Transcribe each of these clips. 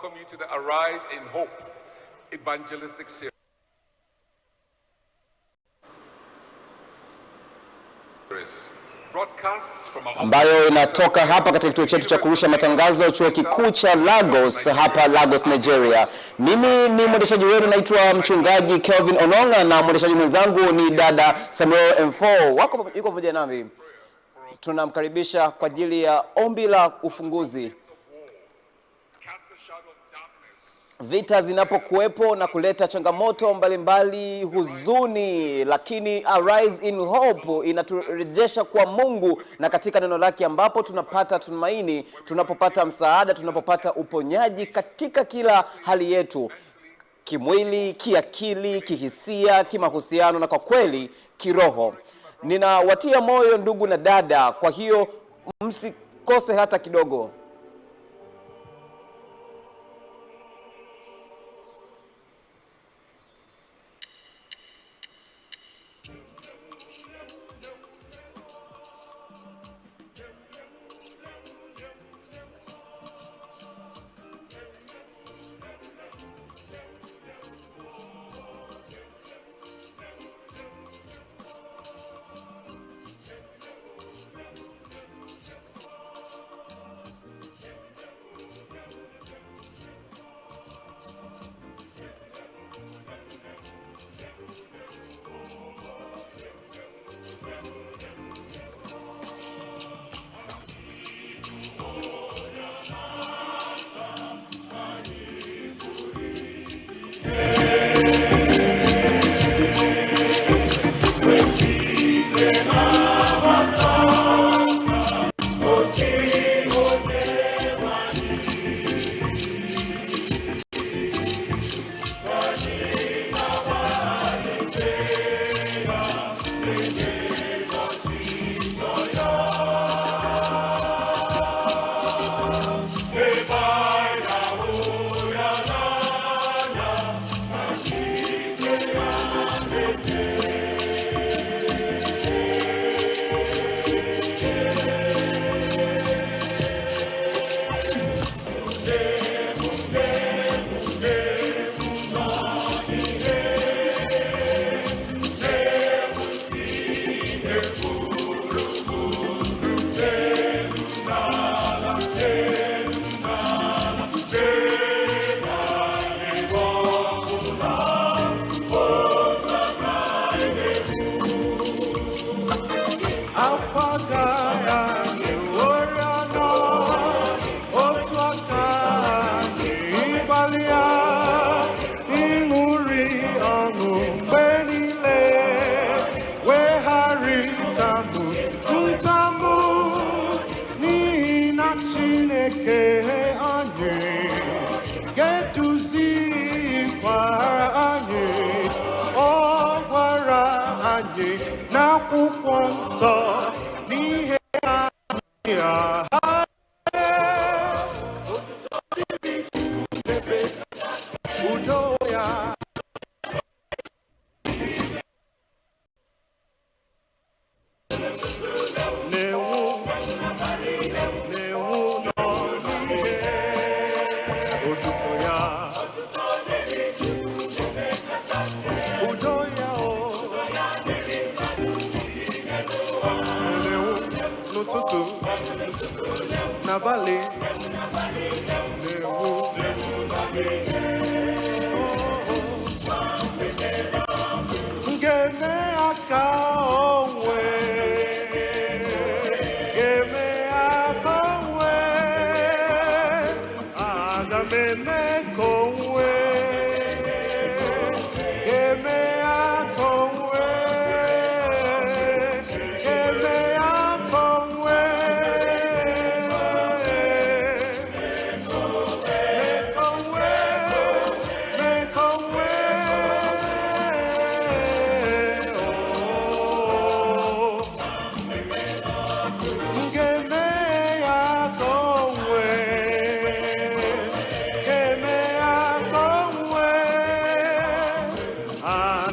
welcome you to the Arise in Hope evangelistic series. Ambayo inatoka hapa katika kituo chetu cha kurusha matangazo chuo kikuu cha Lagos hapa Lagos, Nigeria. Mimi ni mwendeshaji wenu, naitwa mchungaji Kelvin Ononga, na mwendeshaji mwenzangu ni dada Samuel M4. Yuko pamoja nami. Tunamkaribisha kwa ajili ya ombi la ufunguzi. Vita zinapokuwepo na kuleta changamoto mbalimbali, huzuni, lakini Arise in Hope inaturejesha kwa Mungu na katika neno lake, ambapo tunapata tumaini, tunapopata msaada, tunapopata uponyaji katika kila hali yetu, kimwili, kiakili, kihisia, kimahusiano na kwa kweli kiroho. Ninawatia moyo ndugu na dada, kwa hiyo msikose hata kidogo. Na kukonso ni hea udoya newu no ni ututoya udoya tutu na bali newu ngeme aka onwe aga meme konwe ngeme aka onwe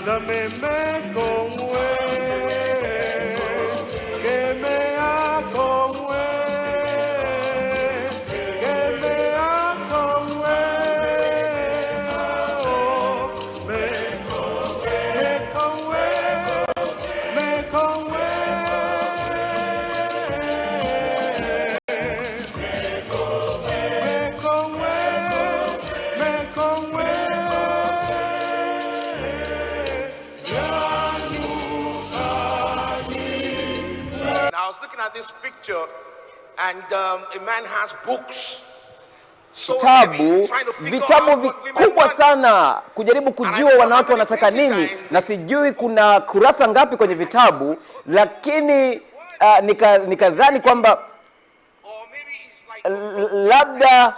Come at this picture, and a man has books. So Vitabu vikubwa sana kujaribu kujua wanawake wanataka nini, na sijui kuna kurasa ngapi kwenye vitabu, lakini nikadhani kwamba labda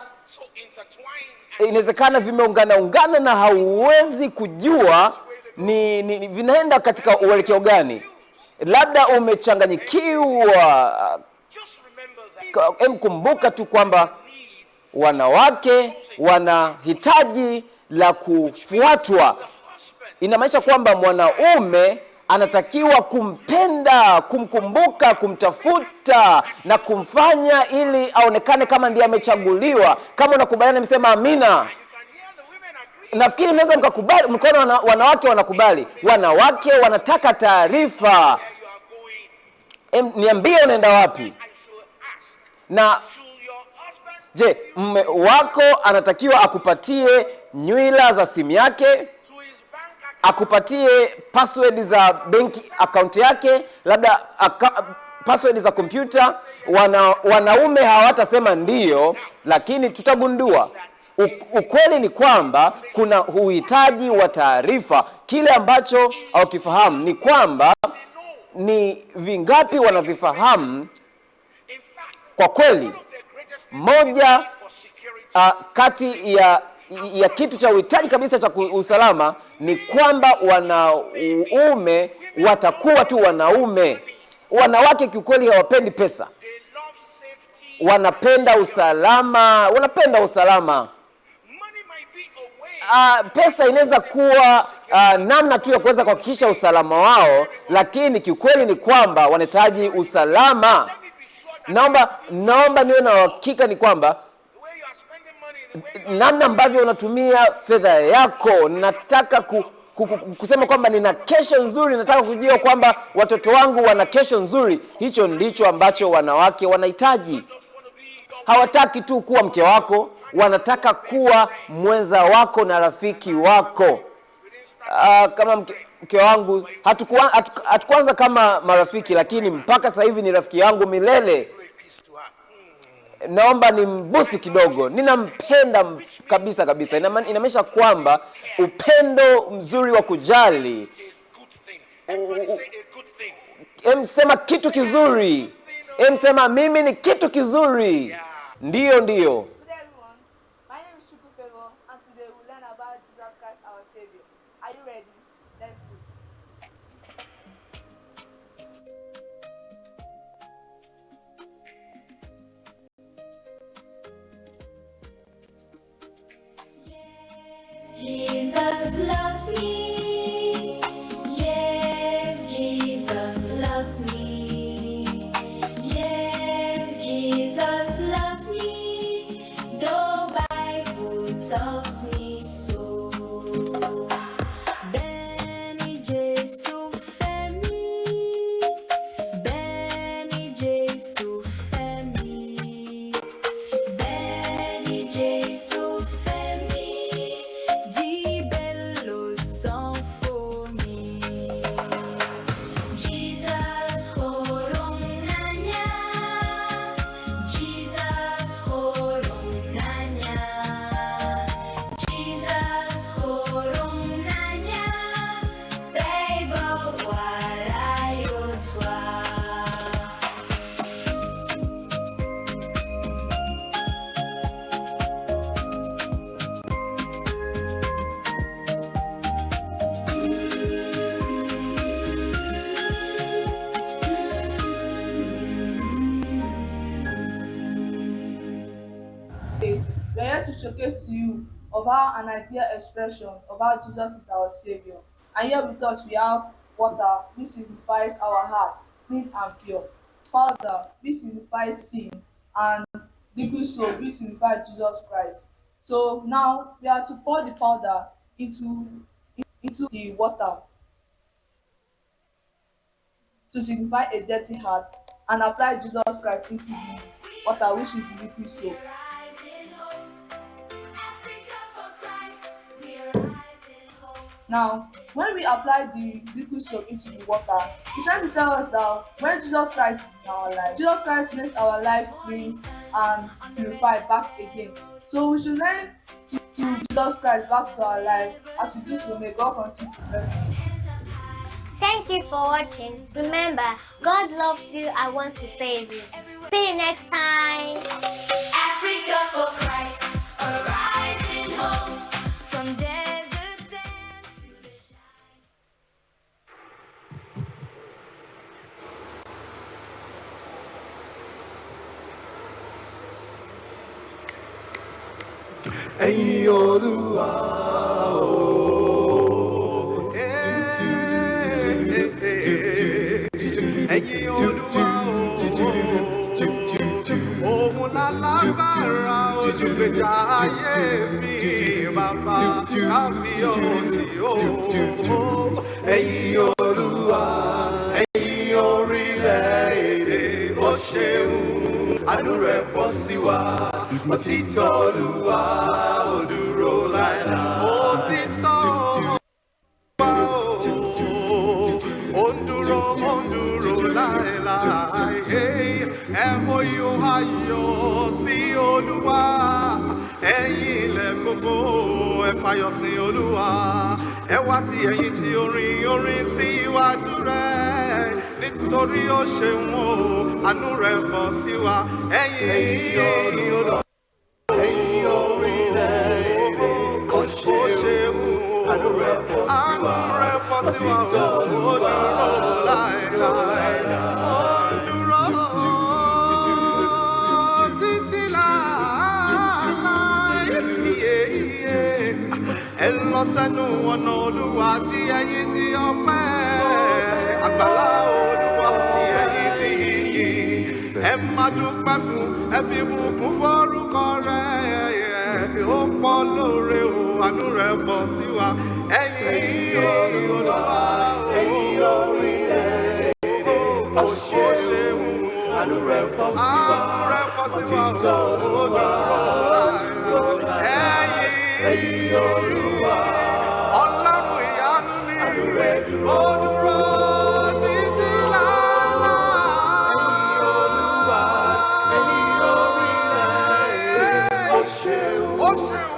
inawezekana vimeungana na hauwezi kujua ni vinaenda katika uelekeo gani. Labda umechanganyikiwa. Kumbuka tu kwamba wanawake wanahitaji la kufuatwa. Inamaanisha kwamba mwanaume anatakiwa kumpenda, kumkumbuka, kumtafuta na kumfanya ili aonekane kama ndiye amechaguliwa. Kama unakubaliana msema amina. Nafikiri mnaweza mkakubali, mkono wanawake wanakubali. Wanawake wanataka taarifa. Niambie unaenda wapi? Na je, mume wako anatakiwa akupatie nywila za simu yake, akupatie password za benki account yake, labda password za kompyuta? Wanaume hawatasema ndiyo, lakini tutagundua ukweli ni kwamba kuna uhitaji wa taarifa. Kile ambacho haukifahamu ni kwamba ni vingapi wanavifahamu. Kwa kweli, moja kati ya kitu cha uhitaji kabisa cha usalama ni kwamba wanaume watakuwa tu wanaume. Wanawake kiukweli hawapendi pesa, wanapenda usalama, Pesa inaweza kuwa namna tu ya kuweza kuhakikisha usalama wao, lakini kiukweli ni kwamba wanahitaji usalama. Naomba niwe na hakika ni kwamba namna ambavyo unatumia fedha yako, nataka kusema kwamba nina kesho nzuri, nataka kujua kwamba watoto wangu wana kesho nzuri. Hicho ndicho ambacho wanawake wanahitaji. Hawataki tu kuwa mke wako, wanataka kuwa mwenza wako na rafiki wako. Kama mke wangu hatukuanza kama marafiki, lakini mpaka sasa hivi ni rafiki yangu milele. Naomba nimbusu kidogo. Ninampenda kabisa. Inamaanisha kwamba upendo mzuri wa kujali. Sema kitu kizuri. Sema mimi ni kitu kizuri. Ndiyo. Good everyone. My name is Chuku Favor, and today we'll learn about Jesus Christ our Savior. Are you ready? Let's go. Jesus loves me. Yes, Jesus loves me. Yes, Jesus loves me. The Bible tells me so. Beni Jesu femi. Beni Jesu femi. Beni Jesu femi. Di bello son for me. Jesus horonanya. Jesus horonanya. Jesus horonanya. Baby, what I utwa. Today, we are here to showcase to you of how an ideal expression of how Jesus is our Savior. And here with us we have water, which signifies our heart, clean and pure. Powder, which signifies sin, and liquid soap, which signifies Jesus Christ. So now we are to pour the powder into the water to signify a dirty heart, and apply Jesus Christ into the water, which is the liquid soap. Rise in hope, Africa for Christ. We rise in hope. Now, when we apply the liquid soap into the water, it's trying to tell us that when Jesus Christ is in our life, Jesus Christ makes our life clean and purified back again. So we should learn to Jesus Christ back to our life. As we do so, may God continue to bless us. Thank you for watching. Remember, God loves you and wants to save you. See you next time. Africa for Christ, arise in hope from desert sands to the Ẹ̀yin Olúwa o. Ẹ̀yin Olúwa o. Òun lálágbára olùgbèjà ayé mi bàbá kábíyèsí o. Ẹ̀yin Olúwa, ẹ̀yin orílẹ̀-èdè ó ṣeun. Àánú rẹ̀ pọ̀ sí wa, òtítọ́ Olúwa ó dúró láéláé. Òtítọ́ ó dúró láéláé. Ẹ mọ yóò ayọ̀ sí Olúwa. Ẹ̀yin ilẹ̀ gbogbo ẹ fayọ̀ sí Olúwa. Ẹ wá ti ẹ̀yin tí orin sí iwájú rẹ̀. Nítorí ó ṣeun o, àánú rẹ̀ pọ̀ sí wa. Ẹ̀yin Olúwa. Ẹ̀yin orílẹ̀-èdè ó ṣeun. Àánú rẹ̀ pọ̀ sí wa. Òtítọ́ Olúwa ó dúró láéláé. Ó dúró títí láéláé. Ẹ lọ sẹ́nu ọ̀nà Olúwa tí ẹ̀yin ti ọpẹ́. Àgbàlá Olúwa tí ẹ̀yin ti yìn. Ẹ máa dúpẹ́ fún, ẹ fi bùkún fórúkọ rẹ̀. Ó pọ̀ lóore o, àánú rẹ̀ pọ̀ sí wa. Ẹ̀yin Olúwa, ẹ̀yin orílẹ̀-èdè ó ṣeun. Àánú rẹ̀ pọ̀ sí wa, òtítọ́ Olúwa ó dúró láéláé. Ẹ̀yin Olúwa, Ọlọ́run ìyanu ni, ó dúró títí láéláé. Ẹ̀yin orílẹ̀-èdè ó ṣeun.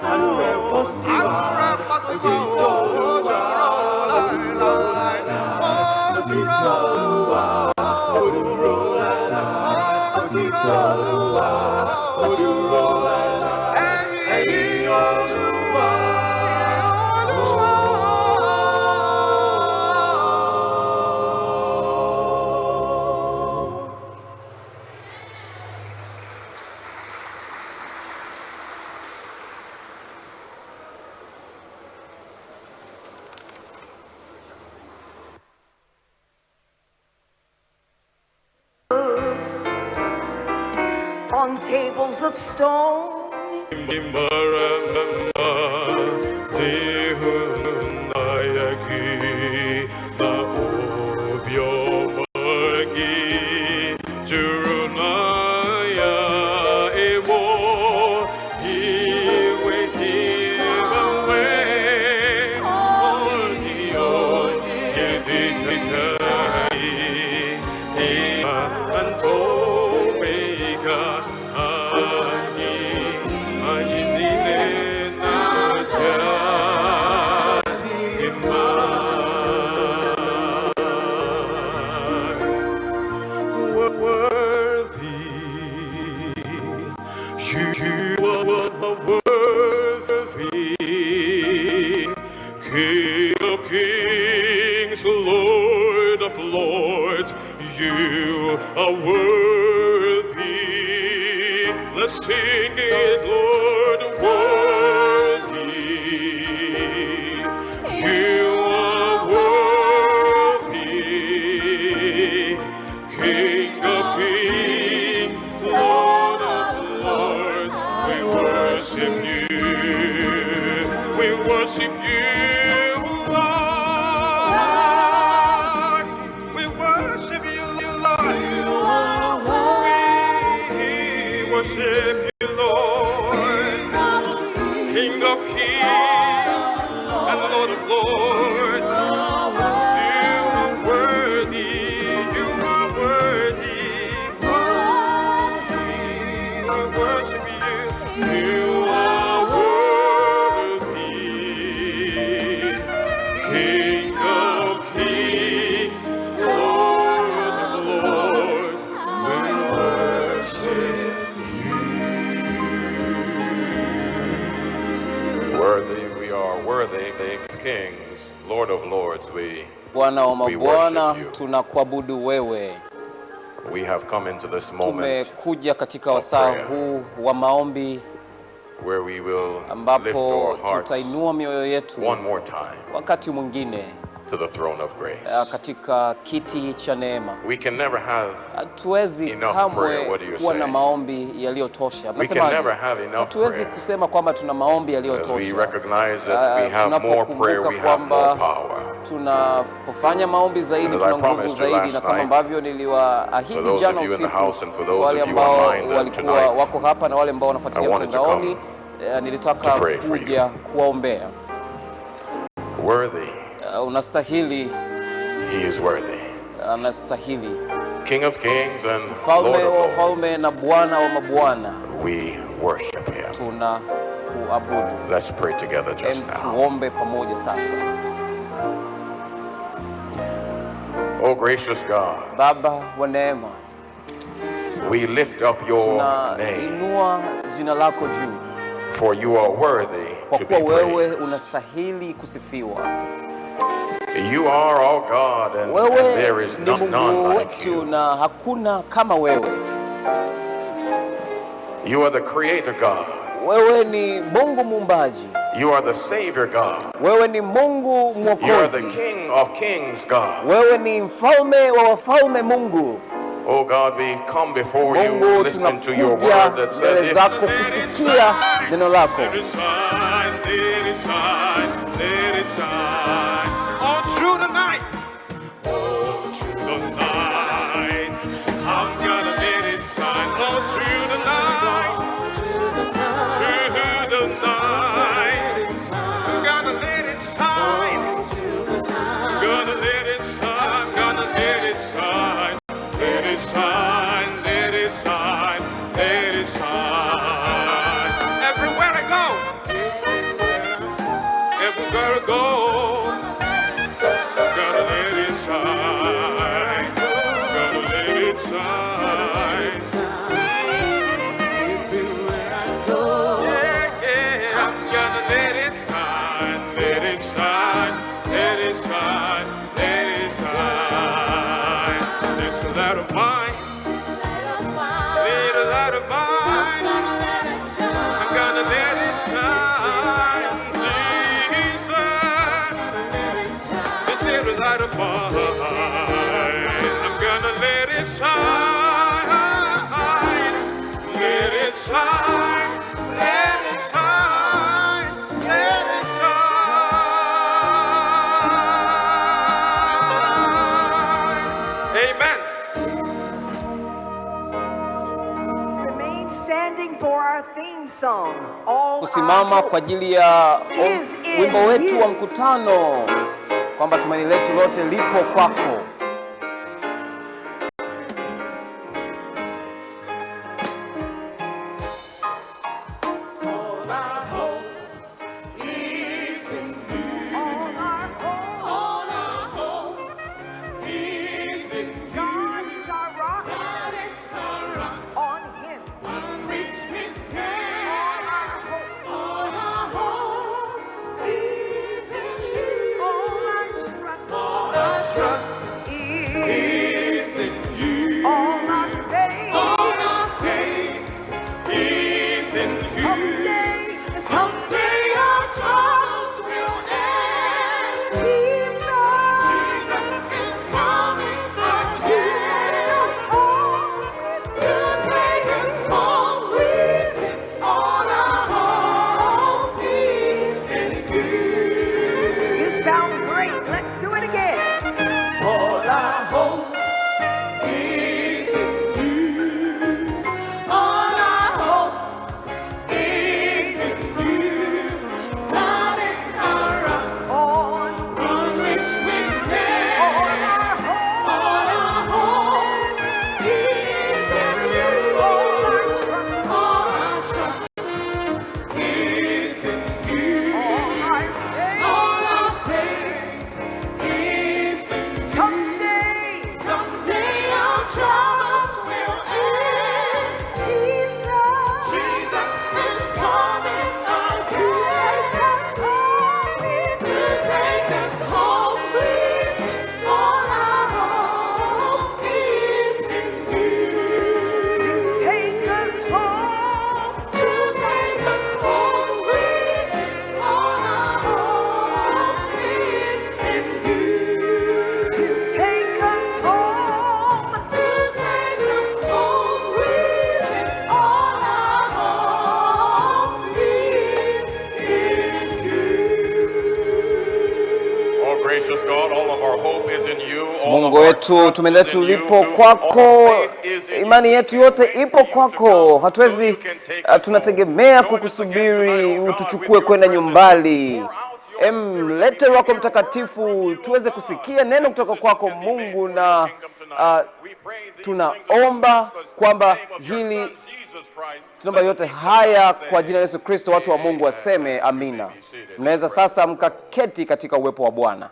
Àánú rẹ̀ pọ̀ sí wa, òtítọ́ Olúwa ó dúró láéláé. Òtítọ́ Olúwa ó dúró láéláé. Òtítọ́ Olúwa ó dúró láéláé. Ẹ̀yin Olúwa, Olúwa. On tables of stone, King of kings, Lord of lords, you are worthy. Let's sing it, Lord, worthy. You are worthy. King of kings, Lord of lords, we worship you. We worship you. Worship you, Lord, King of kings, and Lord of lords. You are worthy. You are worthy. We worship you. You are worthy. King of kings, Lord of lords. We worship you. Worthy we are, worthy kings, Lord of lords. Bwana wa mabwana, worship you. tunakuabudu wewe. We have come into this moment Tumekuja katika wasaa huu wa maombi where we will lift ambapo our hearts tutainua mioyo yetu one more time wakati mwingine to the throne of grace. katika kiti cha neema. We can never have Hatuwezi enough kamwe prayer. What do you kuwa na say? maombi yaliyotosha. We can Nasemaje? never have enough Hatuwezi prayer. kusema kwamba tuna maombi As we yaliyotosha. recognize that we have more prayer, we have more power. Tunapofanya maombi zaidi As I tuna nguvu promised you zaidi, last na kama night, ambavyo for niliwaahidi those jana of you in the usiku, house and for those wale of you ambao online walikuwa tonight, wako hapa na wale ambao I wanafuatilia wanted to mtandaoni, nilitaka to pray for you. kuja kuwaombea. Worthy, Unastahili, he is worthy. anastahili. King of kings and Lord Mfalme of wa lords, wafalme na Bwana wa mabwana, we worship him. tunakuabudu. Let's pray together just now. Tuombe pamoja sasa. Oh gracious God, Baba wa neema, we lift up your name, tunainua jina lako juu, for you are worthy kwa to kuwa be wewe praised. unastahili kusifiwa. You are our God, and there Wewe is ni none Mungu like wetu you. na hakuna kama wewe. You are the creator God. Wewe ni Mungu muumbaji. You are the Savior God. Wewe ni Mungu You are the mwokozi. King of kings God. Wewe ni mfalme wa wafalme Mungu. Oh God, we come before you Mungu, listening to your tunakuja word that mbele says, zako kusikia neno lako. let it shine, let it shine, let it shine. All through the night, all through the night, I'm gonna let it shine. All through the night, through the night, I'm gonna let it shine. Gonna let it shine, gonna let it shine. Let it shine, let it shine, let it shine. Everywhere I go, everywhere I go, gotta let it shine, gotta let it shine. Yeah, yeah, I'm gonna let it shine, let it shine, let it shine, let it shine. There's a light of mine, little light of mine. I'm gonna let it shine, Jesus. This little light of mine, I'm gonna let it shine, let it shine, let it shine, let it shine. Amen. Remain standing for our theme song. All Kusimama our kwa ajili ya is in wimbo wetu you. wa mkutano, kwamba tumaini letu lote lipo kwako. God is our rock. On him. All our hope is in you. All our trust Mungu wetu, tumaini letu lipo kwako, imani yetu yote ipo kwako. Hatuwezi tunategemea kukusubiri utuchukue kwenda nyumbani. Lete Roho wako Mtakatifu tuweze kusikia neno kutoka kwako Mungu, na tunaomba kwamba hili, tunaomba yote haya kwa jina la Yesu Kristo. Watu wa Mungu waseme amina. Mnaweza sasa mkaketi katika uwepo wa Bwana.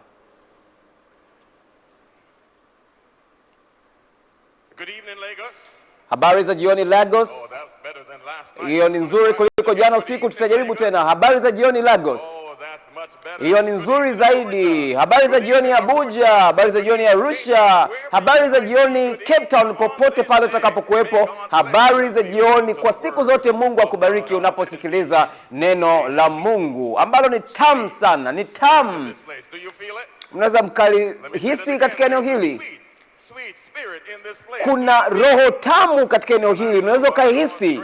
Good evening, Lagos. Habari za jioni Lagos. That's better than last night. Hiyo ni nzuri kuliko jana usiku. Tutajaribu tena. Habari za jioni Lagos. That's much better. Hiyo ni nzuri zaidi. Habari za jioni Abuja, habari za jioni Arusha, habari za jioni Cape Town, popote pale utakapokuwepo. Habari za jioni kwa siku zote. Mungu akubariki unaposikiliza neno la Mungu ambalo ni tamu sana, ni tamu. Do you feel it? Mnaweza mkalihisi katika eneo hili. Sweet spirit in this place. Kuna roho tamu katika eneo hili, unaweza kaihisi,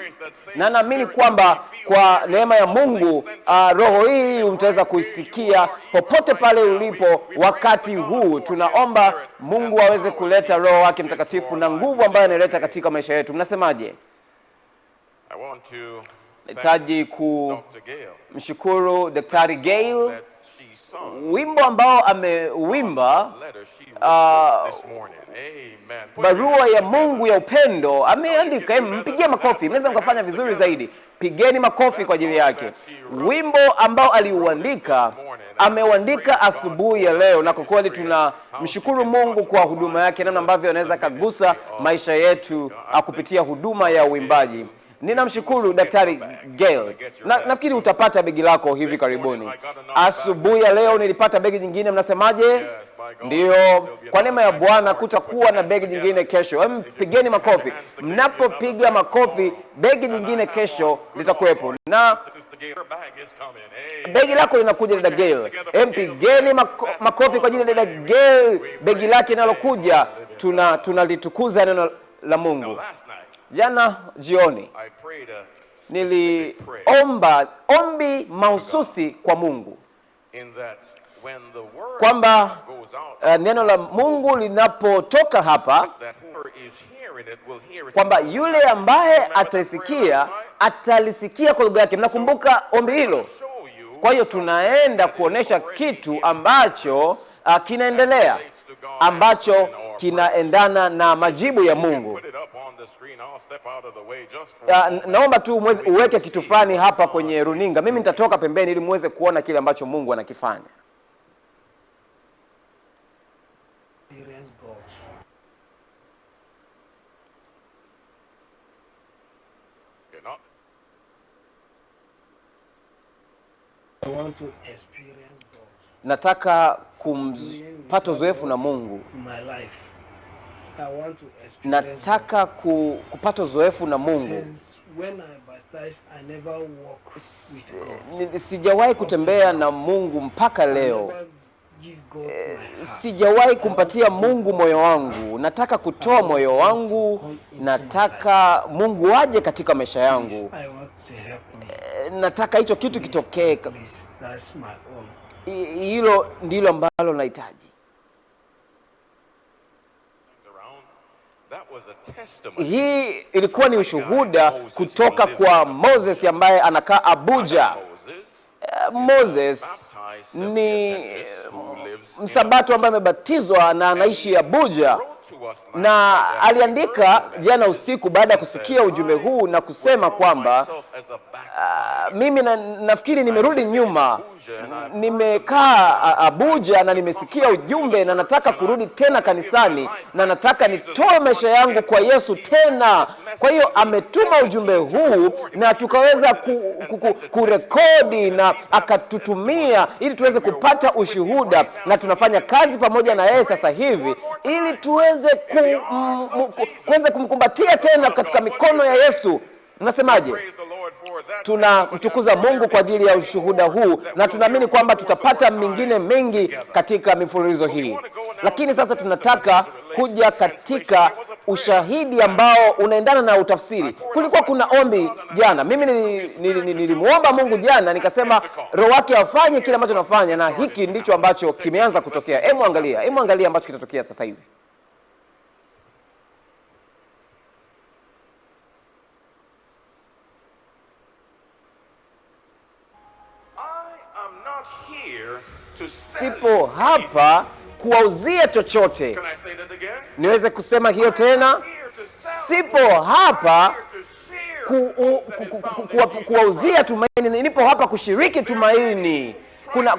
na naamini kwamba kwa neema ya Mungu roho hii mtaweza kuisikia popote pale ulipo wakati huu. Tunaomba Mungu aweze kuleta Roho wake Mtakatifu na nguvu ambayo analeta katika maisha yetu. Mnasemaje? I want to Nahitaji kumshukuru Daktari Gail, wimbo ambao ameuimba barua ya Mungu ya upendo. Ameandika, mpigie makofi, mnaweza mkafanya vizuri zaidi. Pigeni makofi kwa ajili yake. Wimbo ambao aliuandika, ameuandika asubuhi ya leo, na kwa kweli tunamshukuru Mungu kwa huduma yake, namna ambavyo anaweza kagusa maisha yetu kupitia huduma ya uimbaji. Ninamshukuru Daktari Gail. Nafikiri utapata begi lako hivi karibuni. Asubuhi ya leo nilipata begi jingine, mnasemaje? Ndio, kwa neema ya Bwana kutakuwa na begi jingine kesho. Pigeni makofi. Mnapopiga makofi, begi jingine kesho litakuwepo. Na begi lako linakuja dada Gail. Pigeni makofi kwa ajili ya dada Gail. Begi lake linalokuja, tunalitukuza neno la Mungu. Jana jioni niliomba ombi mahususi kwa Mungu kwamba neno la Mungu linapotoka hapa, kwamba yule ambaye ataisikia atalisikia kwa lugha yake. Mnakumbuka ombi hilo? Kwa hiyo tunaenda kuonesha kitu ambacho kinaendelea, ambacho kinaendana na majibu ya Mungu. Naomba tu uweke kitu fulani hapa kwenye runinga. Mimi nitatoka pembeni ili muweze kuona kile ambacho Mungu anakifanya. Nataka kupata uzoefu na Mungu. Nataka kupata uzoefu na Mungu. Sijawahi kutembea na Mungu mpaka leo. Sijawahi kumpatia Mungu moyo wangu. Nataka kutoa moyo wangu. Nataka Mungu aje katika maisha yangu. Nataka hicho kitu kitokee. Hilo ndilo ambalo nahitaji. Hii ilikuwa ni ushuhuda kutoka kwa Moses ambaye anakaa Abuja. Moses ni msabato ambaye amebatizwa na anaishi Abuja, na aliandika jana usiku baada ya kusikia ujumbe huu na kusema kwamba mimi nafikiri nimerudi nyuma, nimekaa Abuja na nimesikia ujumbe na nataka kurudi tena kanisani na nataka nitoe maisha yangu kwa Yesu tena. Kwa hiyo ametuma ujumbe huu na tukaweza kurekodi na akatutumia ili tuweze kupata ushuhuda, na tunafanya kazi pamoja na yeye sasa hivi ili tuweze kumkumbatia tena katika mikono ya Yesu. Mnasemaje? Tunamtukuza Mungu kwa ajili ya ushuhuda huu, na tunaamini kwamba tutapata mingine mengi katika mifululizo hii. Lakini sasa tunataka kuja katika ushahidi ambao unaendana na utafsiri. Kulikuwa kuna ombi jana. Mimi nilimuomba Mungu jana, nikasema Roho wake afanye kile ambacho nafanya, na hiki ndicho ambacho kimeanza kutokea. Hebu angalia ambacho kitatokea sasa hivi. here to sell sipo hapa kuwauzia chochote. Can I say that again? Niweze kusema hiyo tena, Here to sell. sipo hapa Here to share. kuwauzia tumaini, nipo hapa kushiriki tumaini.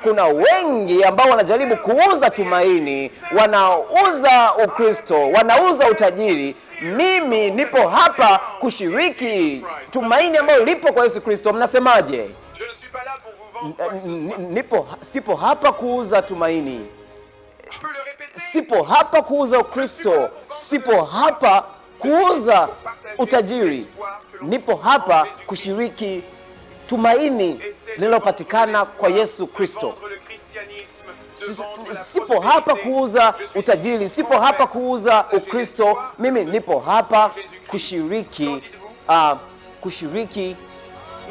Kuna wengi ambao wanajaribu kuuza tumaini, wanauza Ukristo, wanauza utajiri. Mimi nipo hapa kushiriki tumaini ambalo lipo kwa Yesu Kristo. Mnasemaje? Je ne suis pas là pour vous vendre. Sipo hapa kuuza tumaini, Je peux le répéter. sipo hapa kuuza Ukristo, sipo hapa kuuza utajiri. Nipo hapa kushiriki tumaini linalopatikana kwa Yesu Kristo. Vendre le christianisme, de vendre la Sipo hapa kuuza utajiri, sipo hapa kuuza Ukristo. Mimi nipo hapa kushiriki kushiriki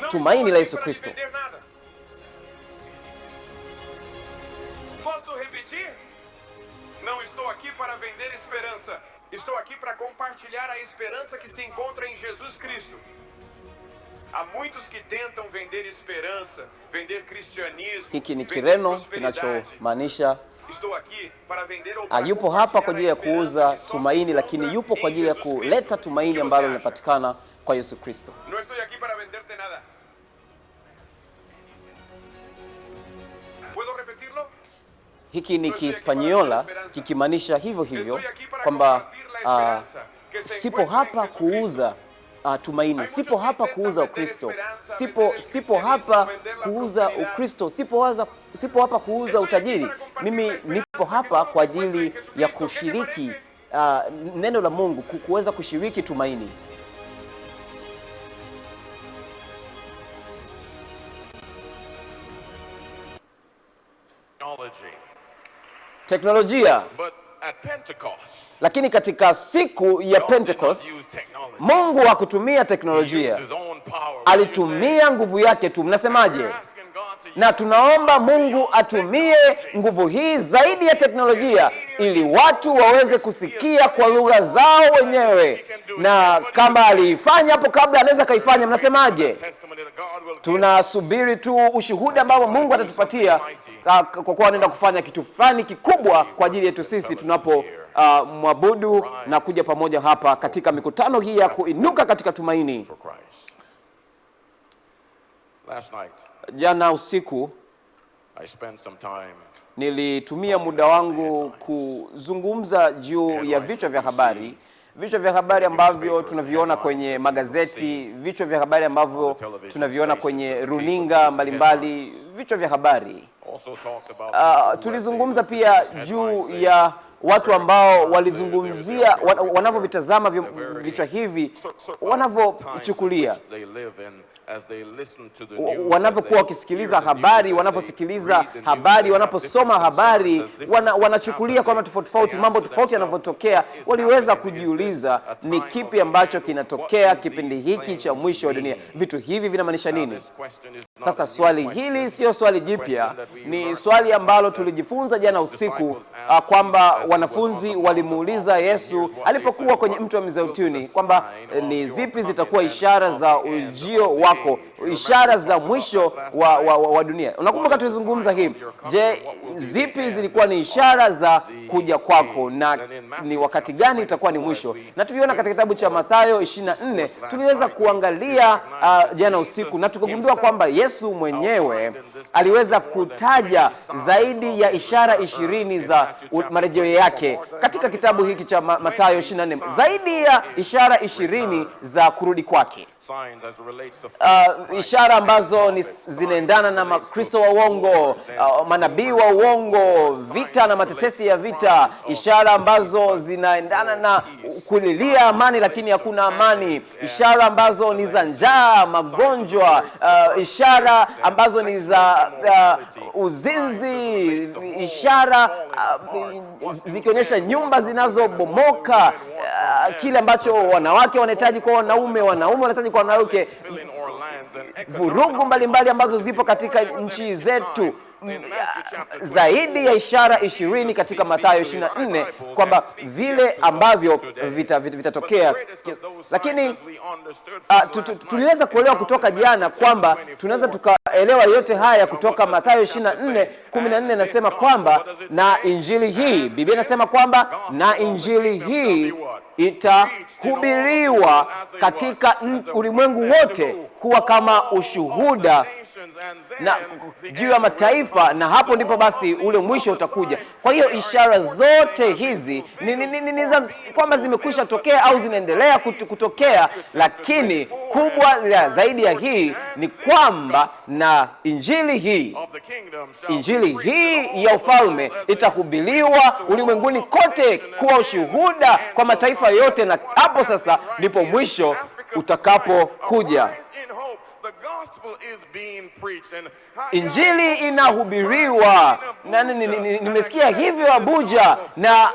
tumaini la Yesu Kristo. Posso repetir? Não estou aqui para vender esperança. Estou aqui para compartilhar a esperança que se encontra em Jesus Cristo. Há muitos que tentam vender esperança, vender cristianismo, Hiki ni vender Kireno prosperidade. kinachomaanisha Estou aqui para vender ou para yupo hapa kwa compartilhar ajili ya a esperança kuuza que só se tumaini, encontra lakini yupo em kwa ajili ya Jesus Cristo. kuleta tumaini Que você ambalo acha? linapatikana kwa Yesu Kristo. No estoy aquí para venderte nada. ¿Puedo repetirlo? Hiki ni Kihispaniola kikimaanisha hivyo hivyo kwamba sipo hapa kuuza tumaini, sipo hapa kuuza Ukristo, sipo hapa kuuza Ukristo, sipo hapa kuuza utajiri. Mimi nipo hapa kwa ajili ya kushiriki neno la Mungu, kuweza kushiriki tumaini. Teknolojia. But at Pentecost, Lakini katika siku ya Pentecost, Mungu hakutumia teknolojia, alitumia nguvu yake tu. Mnasemaje? Na tunaomba Mungu atumie nguvu hii zaidi ya teknolojia, ili watu waweze kusikia kwa lugha zao wenyewe, na kama aliifanya hapo kabla anaweza kaifanya. Mnasemaje? Tunasubiri tu ushuhuda ambao Mungu atatupatia kwa kuwa anaenda kufanya kitu fulani kikubwa kwa ajili yetu sisi tunapo mwabudu na kuja pamoja hapa katika mikutano hii ya kuinuka katika tumaini. Last night, Jana usiku I spent some time nilitumia muda wangu kuzungumza juu ya vichwa vya habari ambavyo tunaviona kwenye magazeti, vichwa vya habari ambavyo tunaviona kwenye runinga mbalimbali, vichwa vya habari. also talked about Tulizungumza pia juu ya watu ambao walizungumzia wanavyovitazama vichwa hivi, wanavyochukulia, wanavyokuwa wakisikiliza habari, wanavyosikiliza habari, wanaposoma habari, wanachukulia kwa tofauti, mambo tofauti yanavyotokea. Waliweza kujiuliza ni kipi ambacho kinatokea kipindi hiki cha mwisho wa dunia, vitu hivi vinamaanisha nini? Sasa swali hili sio swali jipya, ni swali ambalo tulijifunza jana usiku, kwamba wanafunzi walimuuliza Yesu alipokuwa kwenye mto wa Mizeituni kwamba ni zipi zitakuwa ishara za ujio wako, ishara za mwisho wa dunia. Unakumbuka tulizungumza hii? Je, zipi zilikuwa ni ishara za kuja kwako, na ni wakati gani itakuwa ni mwisho? Na tuliona katika kitabu cha Mathayo 24, tuliweza kuangalia jana usiku, na tukagundua kwamba Yesu mwenyewe aliweza kutaja zaidi ya ishara 20 za marejeo yake katika kitabu hiki cha Mathayo 24, zaidi ya ishara 20 za kurudi kwake. Ishara ambazo zinaendana na makristo wa uongo, manabii wa uongo, vita na matetesi ya vita, ishara ambazo zinaendana na kulilia amani lakini hakuna amani, ishara ambazo ni za njaa, magonjwa, ishara ambazo ni za uzinzi, ishara zikionyesha nyumba zinazobomoka, kile ambacho wanawake wanahitaji kwa wanaume, wanaume wanahitaji kwa wanawake, vurugu mbalimbali ambazo zipo katika nchi zetu, zaidi ya ishara 20 katika Mathayo 24 kwamba vile ambavyo vitatokea. Lakini tuliweza kuelewa kutoka jana kwamba tunaweza tukaelewa yote haya kutoka Mathayo 24:14 nasema kwamba na injili hii, Biblia inasema kwamba na injili hii itahubiriwa katika ulimwengu wote kuwa kama ushuhuda na juu ya mataifa, na hapo ndipo basi ule mwisho utakuja. Kwa hiyo ishara zote hizi ni kwamba zimekwisha tokea au zinaendelea kutokea, lakini kubwa zaidi ya hii ni kwamba na injili hii ya ufalme itahubiriwa ulimwenguni kote kuwa ushuhuda kwa mataifa yote, na hapo sasa ndipo mwisho utakapokuja. Injili inahubiriwa. Nimesikia hivyo Abuja, na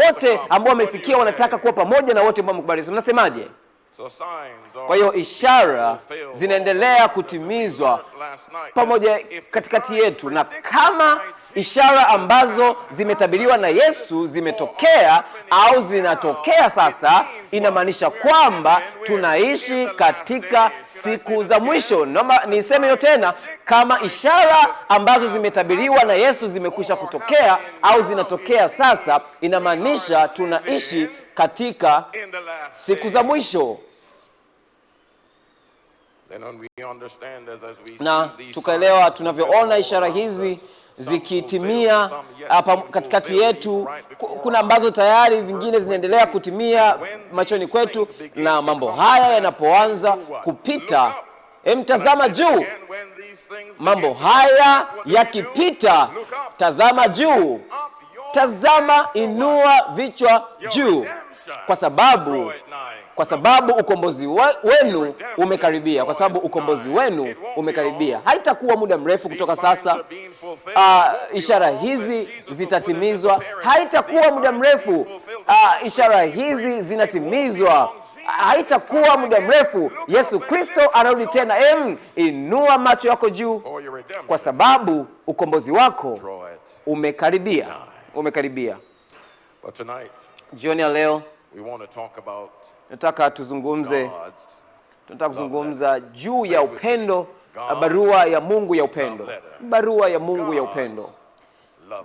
wote ambao wamesikia wanataka kuwa pamoja na wote ambao wamekubali. Mnasemaje? Kwa hiyo ishara zinaendelea kutimizwa pamoja katikati yetu, na kama ishara ambazo zimetabiriwa na Yesu zimetokea au zinatokea sasa, inamaanisha kwamba tunaishi katika siku za mwisho. Naomba niseme hiyo tena, kama ishara ambazo zimetabiriwa na Yesu zimekwisha kutokea au zinatokea sasa, inamaanisha tunaishi katika siku za mwisho. Na tukaelewa tunavyoona ishara hizi zikitimia hapa katikati yetu, kuna ambazo tayari vingine zinaendelea kutimia machoni kwetu, na mambo haya yanapoanza kupita, mtazama juu. Mambo haya yakipita, tazama juu, tazama, inua vichwa juu, kwa sababu ukombozi wenu umekaribia. Kwa sababu ukombozi wenu umekaribia. Haitakuwa muda mrefu kutoka sasa, ishara hizi zitatimizwa. Haitakuwa muda mrefu, ishara hizi zinatimizwa. Haitakuwa muda mrefu, Yesu Kristo anarudi tena. Inua macho yako juu, kwa sababu ukombozi wako umekaribia. Jioni ya leo tunataka kuzungumza juu ya upendo, barua ya Mungu ya upendo. Barua ya Mungu ya upendo.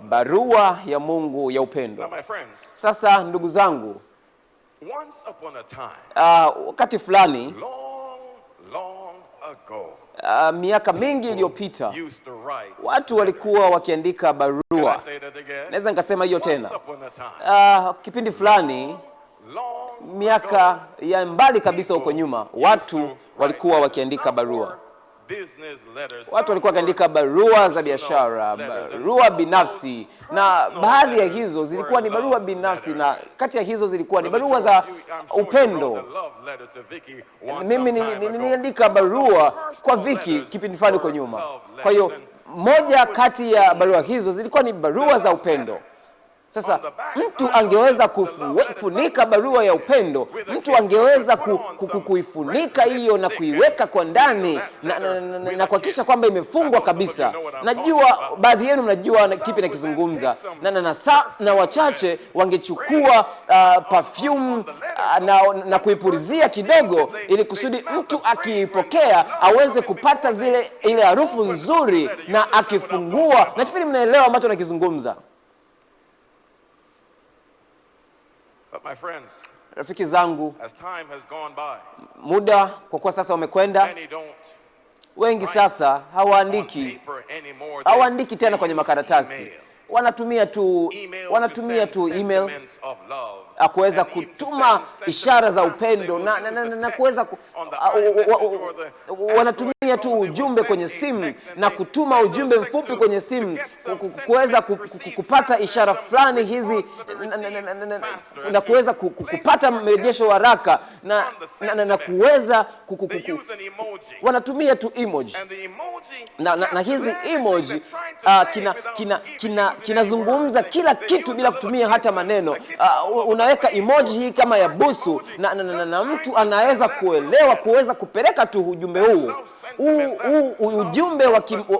Barua ya Mungu ya upendo. Sasa ndugu zangu, wakati fulani miaka mingi iliyopita, watu walikuwa wakiandika barua. Naweza nikasema hiyo tena. Kipindi fulani, miaka ya mbali kabisa huko nyuma, watu walikuwa wakiandika barua. Watu walikuwa wakiandika barua za biashara, barua binafsi, na baadhi ya hizo zilikuwa ni barua binafsi, na kati ya hizo zilikuwa ni barua za upendo. Mimi niliandika barua kwa Viki kipindi fulani huko nyuma. Kwa hiyo moja kati ya barua hizo zilikuwa ni barua za upendo. Sasa mtu angeweza kufunika barua ya upendo, mtu angeweza kuifunika hiyo na kuiweka kwa ndani na kuhakikisha kwamba imefungwa kabisa. Najua baadhi yenu mnajua kipi nakizungumza, na wachache wangechukua perfume na kuipulizia kidogo, ili kusudi mtu akiipokea aweze kupata ile harufu nzuri, na akifungua. Nafikiri mnaelewa ambacho nakizungumza. Rafiki zangu, muda kwa kuwa sasa umekwenda, wengi sasa hawaandiki tena kwenye makaratasi. Wanatumia tu email kuweza kutuma ishara za upendo, na kuweza wanatumia tu ujumbe kwenye simu na kutuma ujumbe mfupi kwenye simu, kuweza kupata ishara fulani hizi, na kuweza kupata mrejesho haraka, na kuweza wanatumia tu emoji, na hizi emoji kinazungumza kila kitu bila kutumia hata maneno. tunaweka emoji hii kama ya busu na mtu anaweza kuelewa, kuweza kupeleka tu ujumbe huu. Ujumbe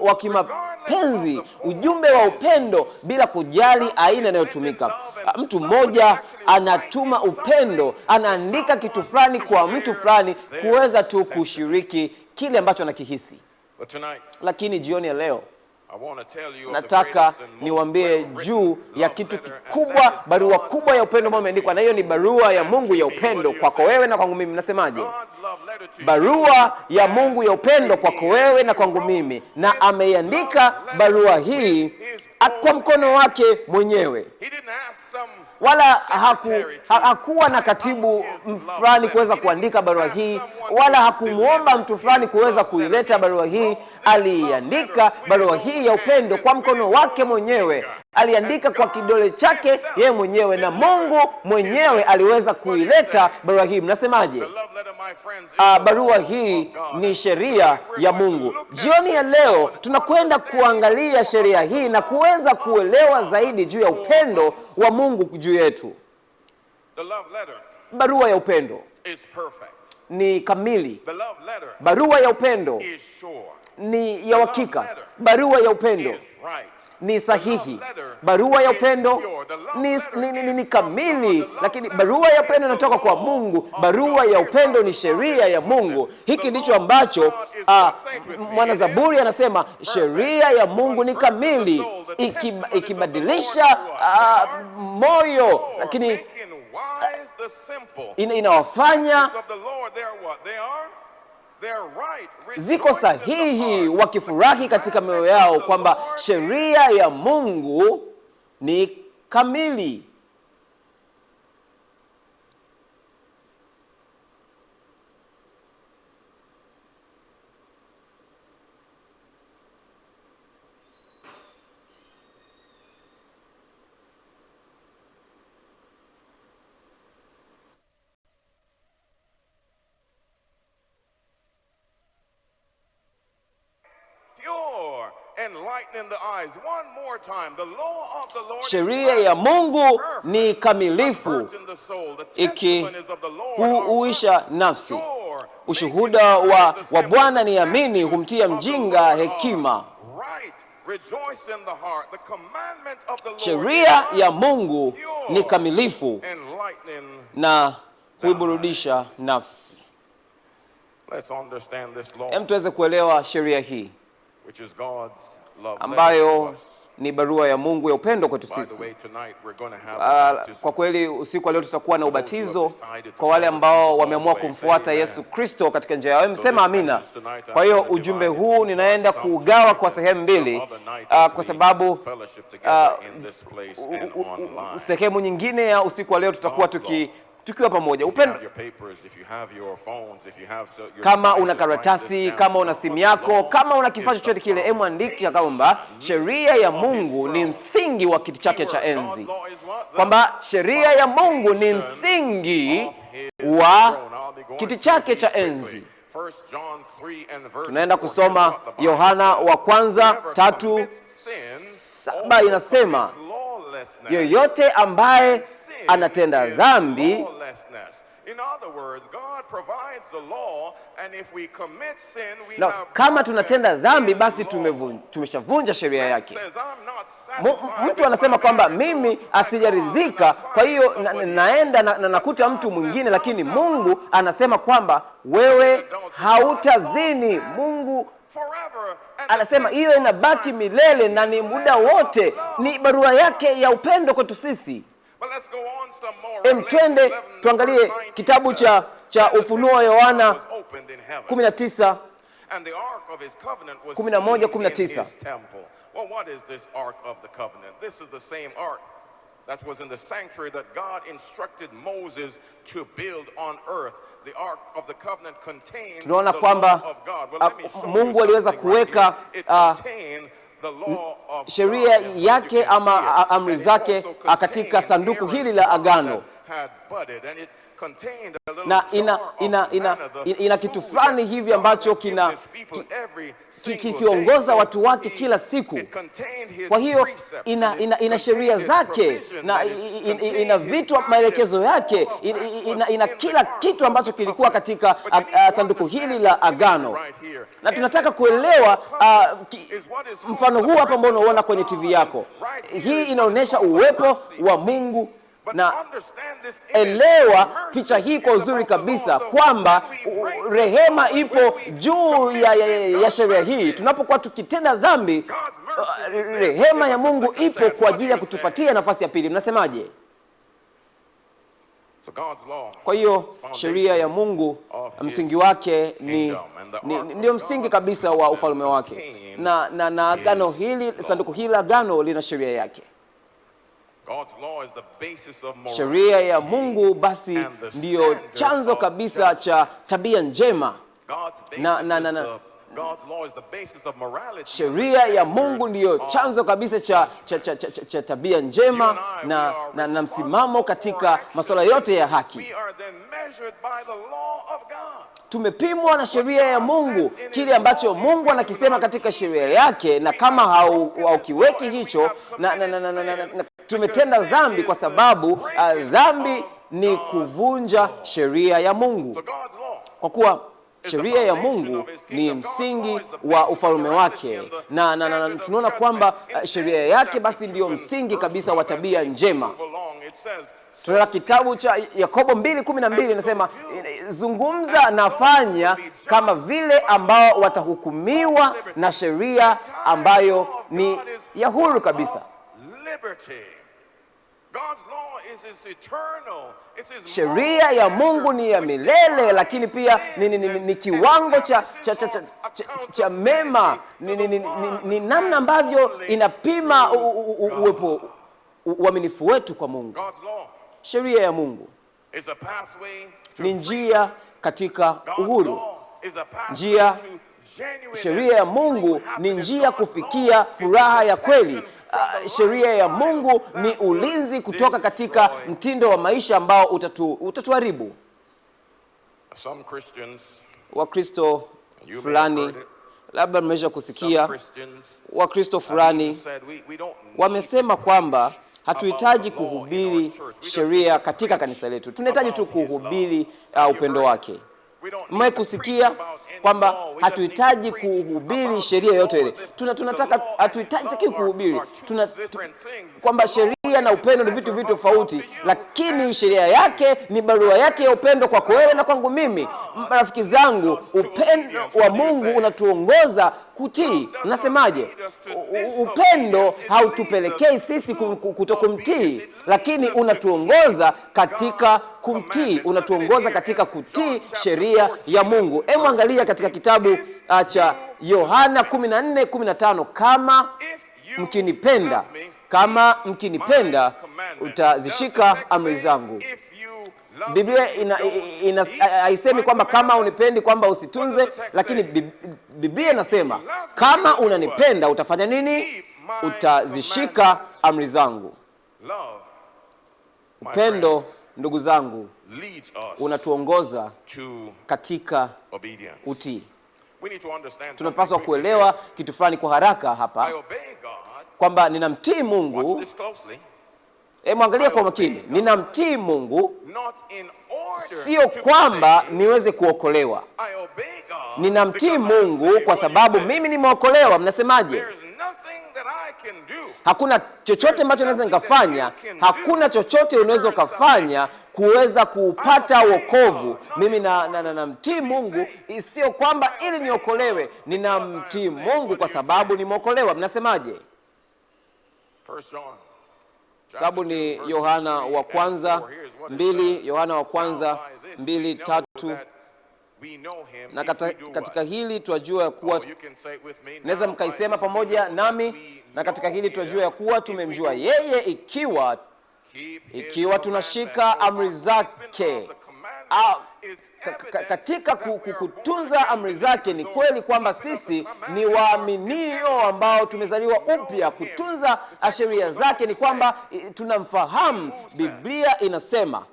wa kimapenzi, ujumbe wa upendo bila kujali aina inayotumika. Mtu mmoja anatuma upendo, anaandika kitu fulani kwa mtu fulani kuweza tu kushiriki kile ambacho anakihisi. Lakini jioni ya leo nataka niwaambie juu ya kitu kikubwa, barua kubwa ya upendo ambayo imeandikwa, na hiyo ni barua ya Mungu ya upendo kwako wewe na kwangu mimi. Nasemaje? Barua ya Mungu ya upendo kwako wewe na kwangu mimi, na ameiandika barua hii kwa mkono wake mwenyewe. Wala hakuwa na katibu fulani kuweza kuandika barua hii, wala hakumuomba mtu fulani kuweza kuileta barua hii. Aliandika barua hii ya upendo kwa mkono wake mwenyewe, aliandika kwa kidole chake yeye mwenyewe, na Mungu mwenyewe aliweza kuileta barua hii. Mnasemaje? Barua hii ni sheria ya Mungu. Jioni ya leo tunakwenda kuangalia sheria hii na kuweza kuelewa zaidi juu ya upendo wa Mungu juu yetu. Barua ya upendo ni kamili. Barua ya upendo ni ya hakika. Barua ya upendo ni sahihi. Barua ya upendo ni kamili, lakini barua ya upendo inatoka kwa Mungu. Barua ya upendo ni sheria ya Mungu. Hiki ndicho ambacho mwanazaburi anasema, sheria ya Mungu ni kamili, ikibadilisha moyo, lakini inawafanya ziko sahihi, wakifurahi katika mioyo yao kwamba sheria ya Mungu ni kamili. Sheria ya Mungu ni kamilifu, ikihuisha nafsi. Ushuhuda wa Bwana ni amini, humtia mjinga hekima. Sheria ya Mungu ni kamilifu na huiburudisha nafsi. Tuweze kuelewa sheria hii ambayo ni barua ya Mungu ya upendo kwetu sisi. Kwa kweli usiku wa leo tutakuwa na ubatizo kwa wale ambao wameamua kumfuata Yesu Kristo katika njia yao. Msema amina. Kwa hiyo ujumbe huu ninaenda kuugawa kwa sehemu mbili, kwa sababu sehemu nyingine ya usiku wa leo tutakuwa tukiwa pamoja. Upendo, kama una karatasi, kama una simu yako, kama una kifaa chochote kile, andika kwamba sheria ya Mungu ni msingi wa kiti chake cha enzi. Kwamba sheria ya Mungu ni msingi wa kiti chake cha enzi. Tunaenda kusoma Yohana wa kwanza 3:7 inasema, yoyote ambaye anatenda dhambi. Kama tunatenda dhambi, basi tumeshavunja sheria yake. Mtu anasema kwamba mimi asijaridhika, kwa hiyo naenda na nakuta mtu mwingine, lakini Mungu anasema kwamba wewe hautazini. Mungu anasema hiyo inabaki milele na ni muda wote. Ni barua yake ya upendo kwetu sisi. Twende tuangalie kitabu cha Ufunuo Yohana 19:11-19. Well, what is this Ark of the Covenant? This is the same Ark that was in the sanctuary that God instructed Moses to build on earth. The Ark of the Covenant contains the law of God. Well, let me show Mungu aliweza kuweka sheria yake ama amri zake katika sanduku hili la agano. na ina kitu fulani hivi ambacho kiongoza watu wake kila siku. Kwa hiyo ina sheria zake na ina vitu, maelekezo yake, ina kila kitu ambacho kilikuwa katika sanduku hili la agano. Na tunataka kuelewa mfano huu hapa ambao unaona kwenye TV yako. Hii inaonyesha uwepo wa Mungu, na elewa picha hii kwa uzuri kabisa kwamba rehema ipo juu ya sheria hii. Tunapokuwa tukitenda dhambi, rehema ya Mungu ipo kwa ajili ya kutupatia nafasi ya pili. Mnasemaje? Kwa hiyo sheria ya Mungu msingi wake ndio msingi kabisa wa ufalme wake, na agano hili, sanduku hili la agano lina sheria yake. Sheria ya Mungu basi ndiyo chanzo kabisa cha tabia njema, sheria ya Mungu ndiyo chanzo kabisa cha tabia njema na msimamo katika masuala yote ya haki. Tumepimwa na sheria ya Mungu, kile ambacho Mungu anakisema katika sheria yake, na kama haukiweki hicho tumetenda dhambi, kwa sababu dhambi ni kuvunja sheria ya Mungu. Kwa kuwa sheria ya Mungu ni msingi wa ufalme wake, na tunaona kwamba sheria yake basi ndiyo msingi kabisa wa tabia njema. Tunaona kitabu cha Yakobo 2:12 inasema, zungumza na fanya kama vile ambao watahukumiwa na sheria ambayo ni ya huru kabisa. Sheria ya Mungu ni ya milele, lakini pia ni kiwango cha mema, ni namna ambavyo inapima uwepo, uaminifu wetu kwa Mungu. Sheria ya Mungu ni njia katika uhuru. Sheria ya Mungu ni njia kufikia furaha ya kweli. Sheria ya Mungu ni ulinzi kutoka katika mtindo wa maisha ambao utatuharibu. Wakristo fulani, labda mmeweza kusikia, Wakristo fulani wamesema kwamba hatuhitaji kuhubiri sheria katika kanisa letu, tunahitaji tu kuhubiri upendo wake. Mwe kusikia kwamba hatuhitaji kuhubiri sheria yote ile. Tunataka hatuhitaji kuhubiri. Kwamba sheria na upendo ni vitu tofauti, lakini sheria yake ni barua yake ya upendo kwako wewe na kwangu mimi. Marafiki zangu, upendo wa Mungu unatuongoza kutii. Nasemaje? Upendo hautupelekei sisi kutokumtii, lakini unatuongoza katika kumtii, unatuongoza katika kutii sheria ya Mungu. Hebu angalia katika kitabu cha Yohana 14:15, kama mkinipenda utazishika amri zangu. Biblia haisemi kwamba kama unipendi kwamba usitunze, lakini Biblia inasema kama unanipenda utafanya nini? Utazishika amri zangu. Upendo, ndugu zangu, unatuongoza katika utii. Tunapaswa kuelewa kitu fulani kwa haraka hapa, kwamba ninamtii Mungu. Mwangalia kwa makini, ninamtii Mungu sio kwamba niweze kuokolewa. Ninamtii Mungu kwa sababu mimi nimeokolewa. Mnasemaje? Hakuna chochote ambacho naweza nikafanya, hakuna chochote unaweza kufanya kuweza kupata wokovu. Mimi namtii Mungu sio kwamba ili niokolewe, ninamtii Mungu kwa sababu nimeokolewa. Mnasemaje? Kitabu ni Yohana wa kwanza 2, Yohana wa kwanza 2:3. Na katika hili twajua ya kuwa, naweza mkaisema pamoja nami, na katika hili twajua ya kuwa tumemjua yeye ikiwa tunashika amri zake. Katika kutunza amri zake, ni kweli kwamba sisi ni waaminio ambao tumezaliwa upya. Kutunza sheria zake ni kwamba tunamfahamu. Biblia inasema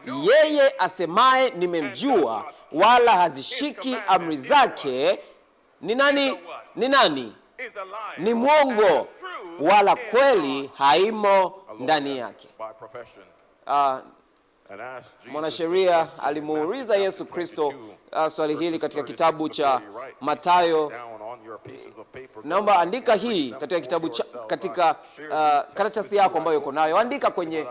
Yeye asemaye nimemjua wala hazishiki amri zake ni nani? Ni nani? Ni mwongo, wala kweli haimo ndani yake. Mwanasheria alimuuliza Yesu Kristo swali hili katika kitabu cha Mathayo. Naomba andika hii katika kitabu katika karatasi yako ambayo uko nayo, andika kwenye,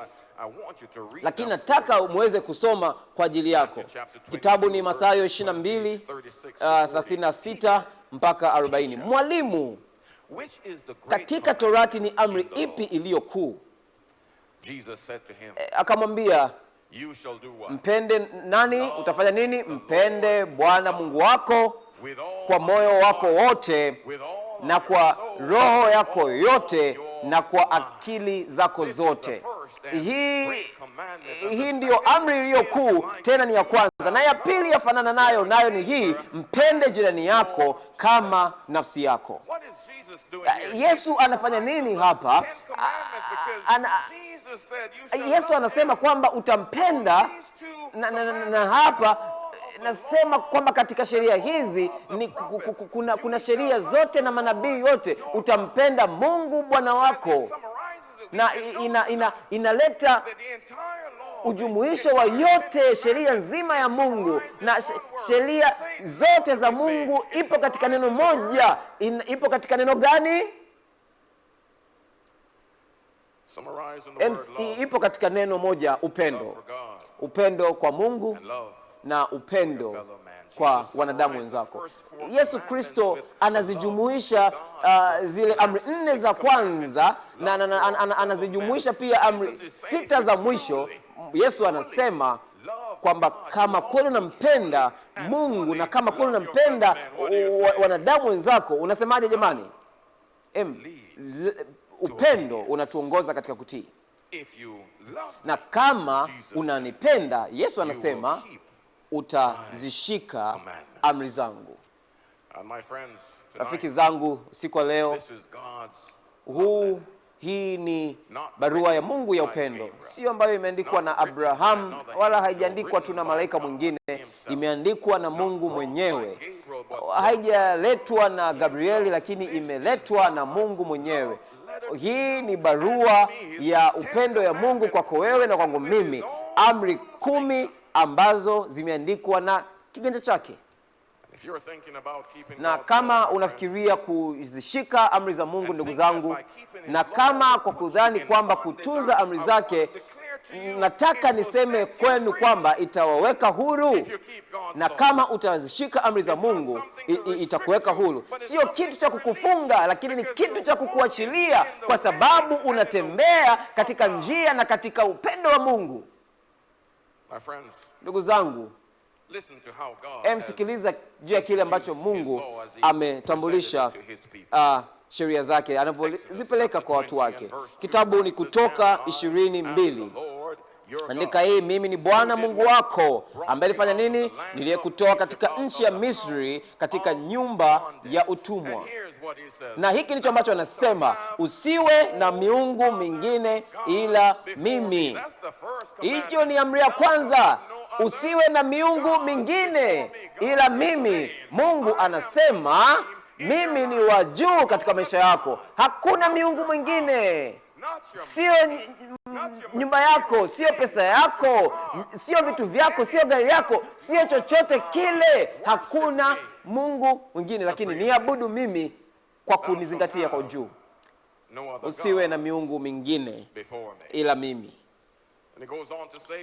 lakini nataka muweze kusoma kwa ajili yako. Kitabu ni Mathayo 22:36 mpaka 40. Mwalimu, katika Torati ni amri ipi iliyo kuu? Akamwambia, mpende nani? Utafanya nini? Mpende Bwana Mungu wako kwa moyo wako wote na kwa roho yako yote na kwa akili zako zote. Hii ndiyo amri iliyo kuu, tena ni ya kwanza. Na ya pili yafanana nayo, nayo ni hii, mpende jirani yako kama nafsi yako. Yesu anafanya nini hapa? Yesu anasema kwamba utampenda na hapa nasema kwamba katika sheria hizi ni kuna sheria zote na manabii yote. Utampenda Mungu Bwana wako, na inaleta ujumuisho wa yote, sheria nzima ya Mungu, na sheria zote za Mungu ipo katika neno moja. Ipo katika neno gani? Ipo katika neno moja, upendo. Upendo kwa Mungu na upendo kwa wanadamu wenzako. Yesu Kristo anazijumuisha zile amri 4 za kwanza na anazijumuisha pia amri 6 za mwisho. Yesu anasema kwamba kama kweli unampenda Mungu na kama kweli unampenda wanadamu wenzako, unasemaje jamani? Upendo unatuongoza katika kutii. Na kama unanipenda, Yesu anasema utazishika amri zangu. Rafiki zangu, siku ya leo hii ni barua ya Mungu ya upendo, sio ambayo imeandikwa na Abraham wala haijaandikwa tu na malaika mwingine. Imeandikwa na Mungu mwenyewe, haijaletwa na Gabrieli, lakini imeletwa na Mungu mwenyewe. Hii ni barua ya upendo ya Mungu kwako wewe na kwangu mimi, amri 10 ambazo zimeandikwa na kiganja chake. Na kama unafikiria kuzishika amri za Mungu, ndugu zangu, na kama kwa kudhani kwamba kutunza amri zake, nataka niseme kwenu kwamba itawaweka huru. Na kama utazishika amri za Mungu, itakuweka huru. Sio kitu cha kukufunga, lakini ni kitu cha kukuachilia, kwa sababu unatembea katika njia na katika upendo wa Mungu. Ndugu zangu, msikiliza juu ya kile ambacho Mungu ametambulisha sheria zake anapozipeleka kwa watu wake. Kitabu ni Kutoka 22. Andika hii, mimi ni Bwana Mungu wako ambaye alifanya nini? Niliyekutoa katika nchi ya Misri, katika nyumba ya utumwa. Na hiki ndicho ambacho anasema, usiwe na miungu mingine ila mimi. Hiyo ni amri ya kwanza. Usiwe na miungu mingine ila mimi. Mungu anasema mimi ni wa juu katika maisha yako. Hakuna miungu mwingine. Sio nyumba yako, sio pesa yako, sio vitu vyako, sio gari yako, sio chochote kile. Hakuna Mungu mwingine, lakini niabudu mimi kwa kunizingatia kwa juu. Usiwe na miungu mingine ila mimi.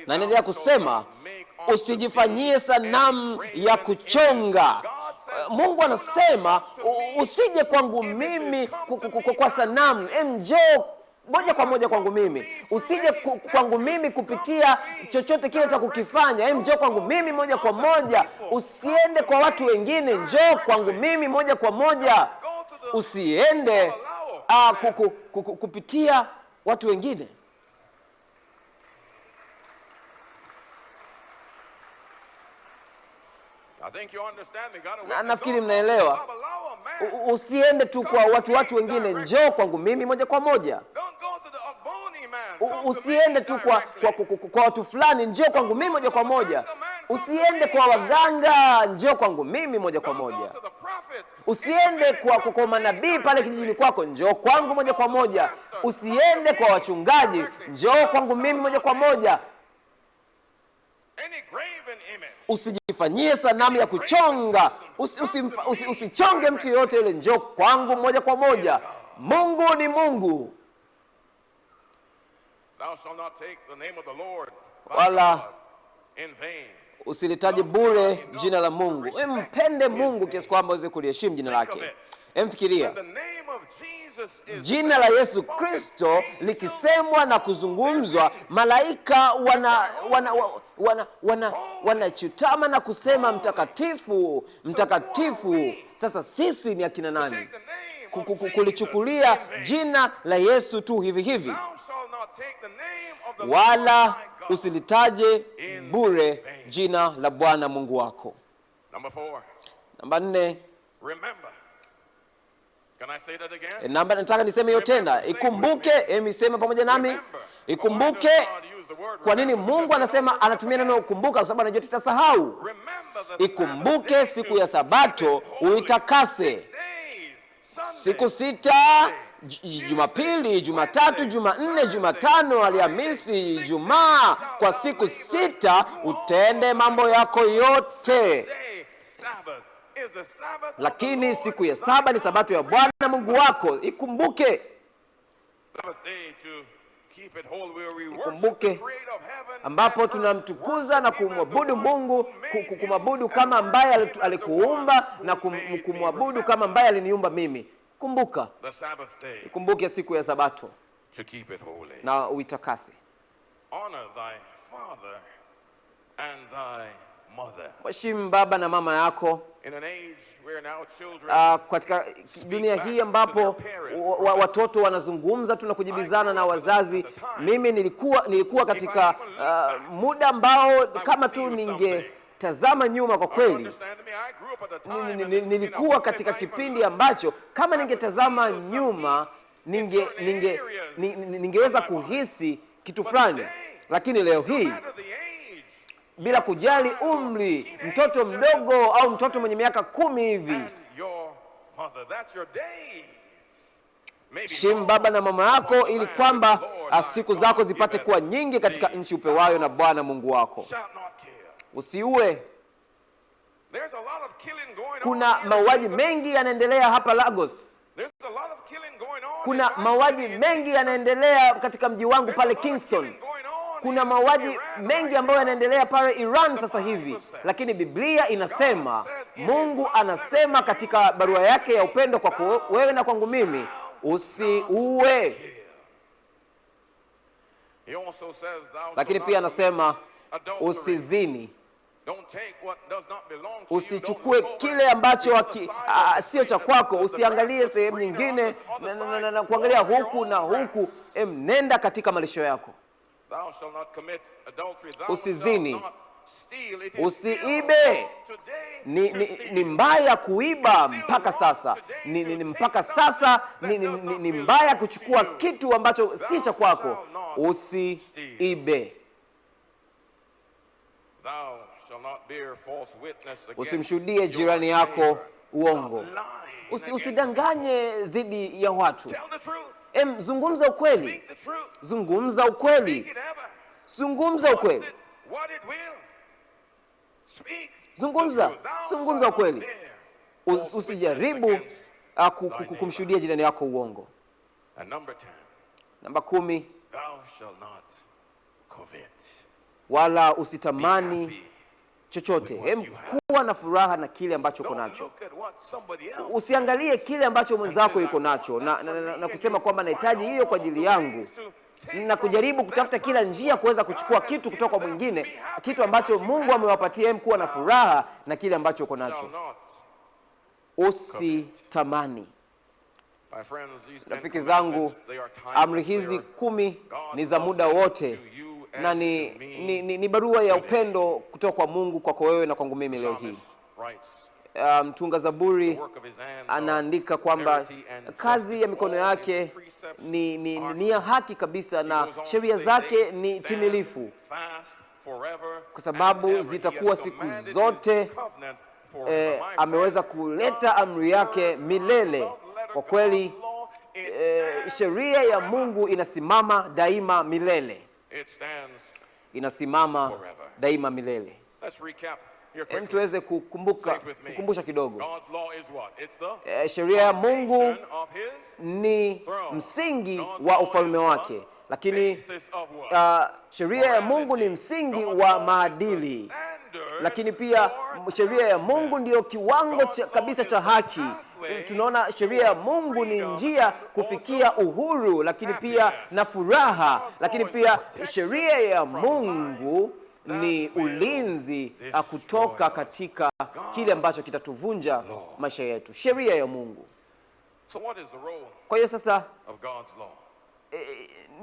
Na anaendelea kusema, usijifanyie sanamu ya kuchonga. Mungu anasema usije kwangu mimi kwa sanamu. Njoo moja kwa moja kwangu mimi. Usije kwangu mimi kupitia chochote kile cha kukifanya. Njoo kwangu mimi moja kwa moja. Usiende kwa watu wengine, njoo kwangu mimi moja kwa moja. Usiende kupitia watu wengine. Nafikiri mnaelewa. Usiende tu kwa watu wengine, njoo kwangu mimi moja kwa moja. Usiende tu kwa watu fulani, njoo kwangu mimi moja kwa moja. Usiende kwa waganga, njoo kwangu mimi moja kwa moja. Usiende kwa manabii pale kijijini kwako, njoo kwangu moja kwa moja. Usiende kwa wachungaji, njoo kwangu mimi moja kwa moja. Usijifanyie sanamu ya kuchonga. Usichonge mtu yoyote yule, njoo kwangu moja kwa moja. Mungu ni Mungu. Wala usilitaje bure jina la Mungu. Mpende Mungu kiasi kwamba uweze kuliheshimu jina lake. Emfikiria jina la Yesu Kristo likisemwa na kuzungumzwa, malaika wanachutama na kusema mtakatifu, mtakatifu. Sasa sisi ni akina nani kulichukulia jina la Yesu tu hivi hivi? Wala usilitaje bure jina la Bwana Mungu wako. Namba 4. Nataka niseme hiyo tena. Ikumbuke, iseme pamoja nami. Ikumbuke. Kwa nini Mungu anatumia neno kumbuka? Kwa sababu anajua tutasahau. Ikumbuke siku ya Sabato uitakase. Siku 6, Jumapili, Jumatatu, Jumanne, Jumatano, Alhamisi, Ijumaa. Kwa siku 6 utende mambo yako yote. Lakini siku ya 7 ni Sabato ya Bwana Mungu wako. Ikumbuke. Ikumbuke ambapo tunamtukuza na kumwabudu Mungu, kumwabudu kama ambaye alikuumba na kumwabudu kama ambaye aliniumba mimi. Kumbuka. Ikumbuke siku ya Sabato na uitakase. Mheshimu baba na mama yako. Katika dunia hii ambapo watoto wanazungumza tu na kujibizana na wazazi, mimi nilikuwa katika muda ambao kama tu ningetazama nyuma, kwa kweli nilikuwa katika kipindi ambacho kama ningetazama nyuma ningeweza kuhisi kitu fulani. Lakini leo hii, bila kujali umri, mtoto mdogo au mtoto mwenye miaka 10 hivi, heshimu baba na mama yako, ili kwamba siku zako zipate kuwa nyingi katika nchi upewayo na Bwana Mungu wako. Usiue. Kuna mauaji mengi yanaendelea hapa Lagos. Kuna mauaji mengi yanaendelea katika mji wangu pale Kingston. Kuna mauaji mengi ambayo yanaendelea pale Iran sasa hivi. Lakini Biblia inasema, Mungu anasema katika barua yake ya upendo kwako wewe na kwangu mimi, usiue. Lakini pia anasema usizini. Usichukue kile ambacho sio cha kwako. Usiangalie sehemu nyingine na kuangalia huku na huku. Nenda katika malisho yako. Usizini. Usiibe. Ni mbaya kuiba mpaka sasa. Mpaka sasa ni mbaya kuchukua kitu ambacho si cha kwako. Usiibe. Usimshuhudie jirani yako uongo. Usidanganye dhidi ya watu. Zungumza ukweli. Zungumza ukweli. Zungumza ukweli. Zungumza ukweli. Usijaribu kumshuhudia jirani yako uongo. Namba 10. Wala usitamani chochote. Kuwa na furaha na kile ambacho uko nacho. Usiangalie kile ambacho mwenzako yuko nacho na kusema kwamba nahitaji hiyo kwa ajili yangu, na kujaribu kutafuta kila njia kuweza kuchukua kitu kutoka kwa mwingine, kitu ambacho Mungu amewapatia. Kuwa na furaha na kile ambacho uko nacho. Usitamani. Rafiki zangu, amri hizi 10 ni za muda wote, na ni barua ya upendo kutoka kwa Mungu kwako wewe na kwangu mimi leo hii. Mtunga Zaburi anaandika kwamba kazi ya mikono yake ni ya haki kabisa, na sheria zake ni timilifu, kwa sababu zitakuwa siku zote. Ameweza kuleta amri yake milele. Kwa kweli sheria ya Mungu inasimama daima milele, inasimama daima milele. Tuweze kukumbusha kidogo. Sheria ya Mungu ni msingi wa ufalme wake, lakini sheria ya Mungu ni msingi wa maadili, lakini pia sheria ya Mungu ndiyo kiwango kabisa cha haki. Tunaona sheria ya Mungu ni njia kufikia uhuru, lakini pia na furaha, lakini pia sheria ya Mungu ni ulinzi kutoka katika kile ambacho kitatuvunja maisha yetu. Sheria ya Mungu. Kwa hiyo sasa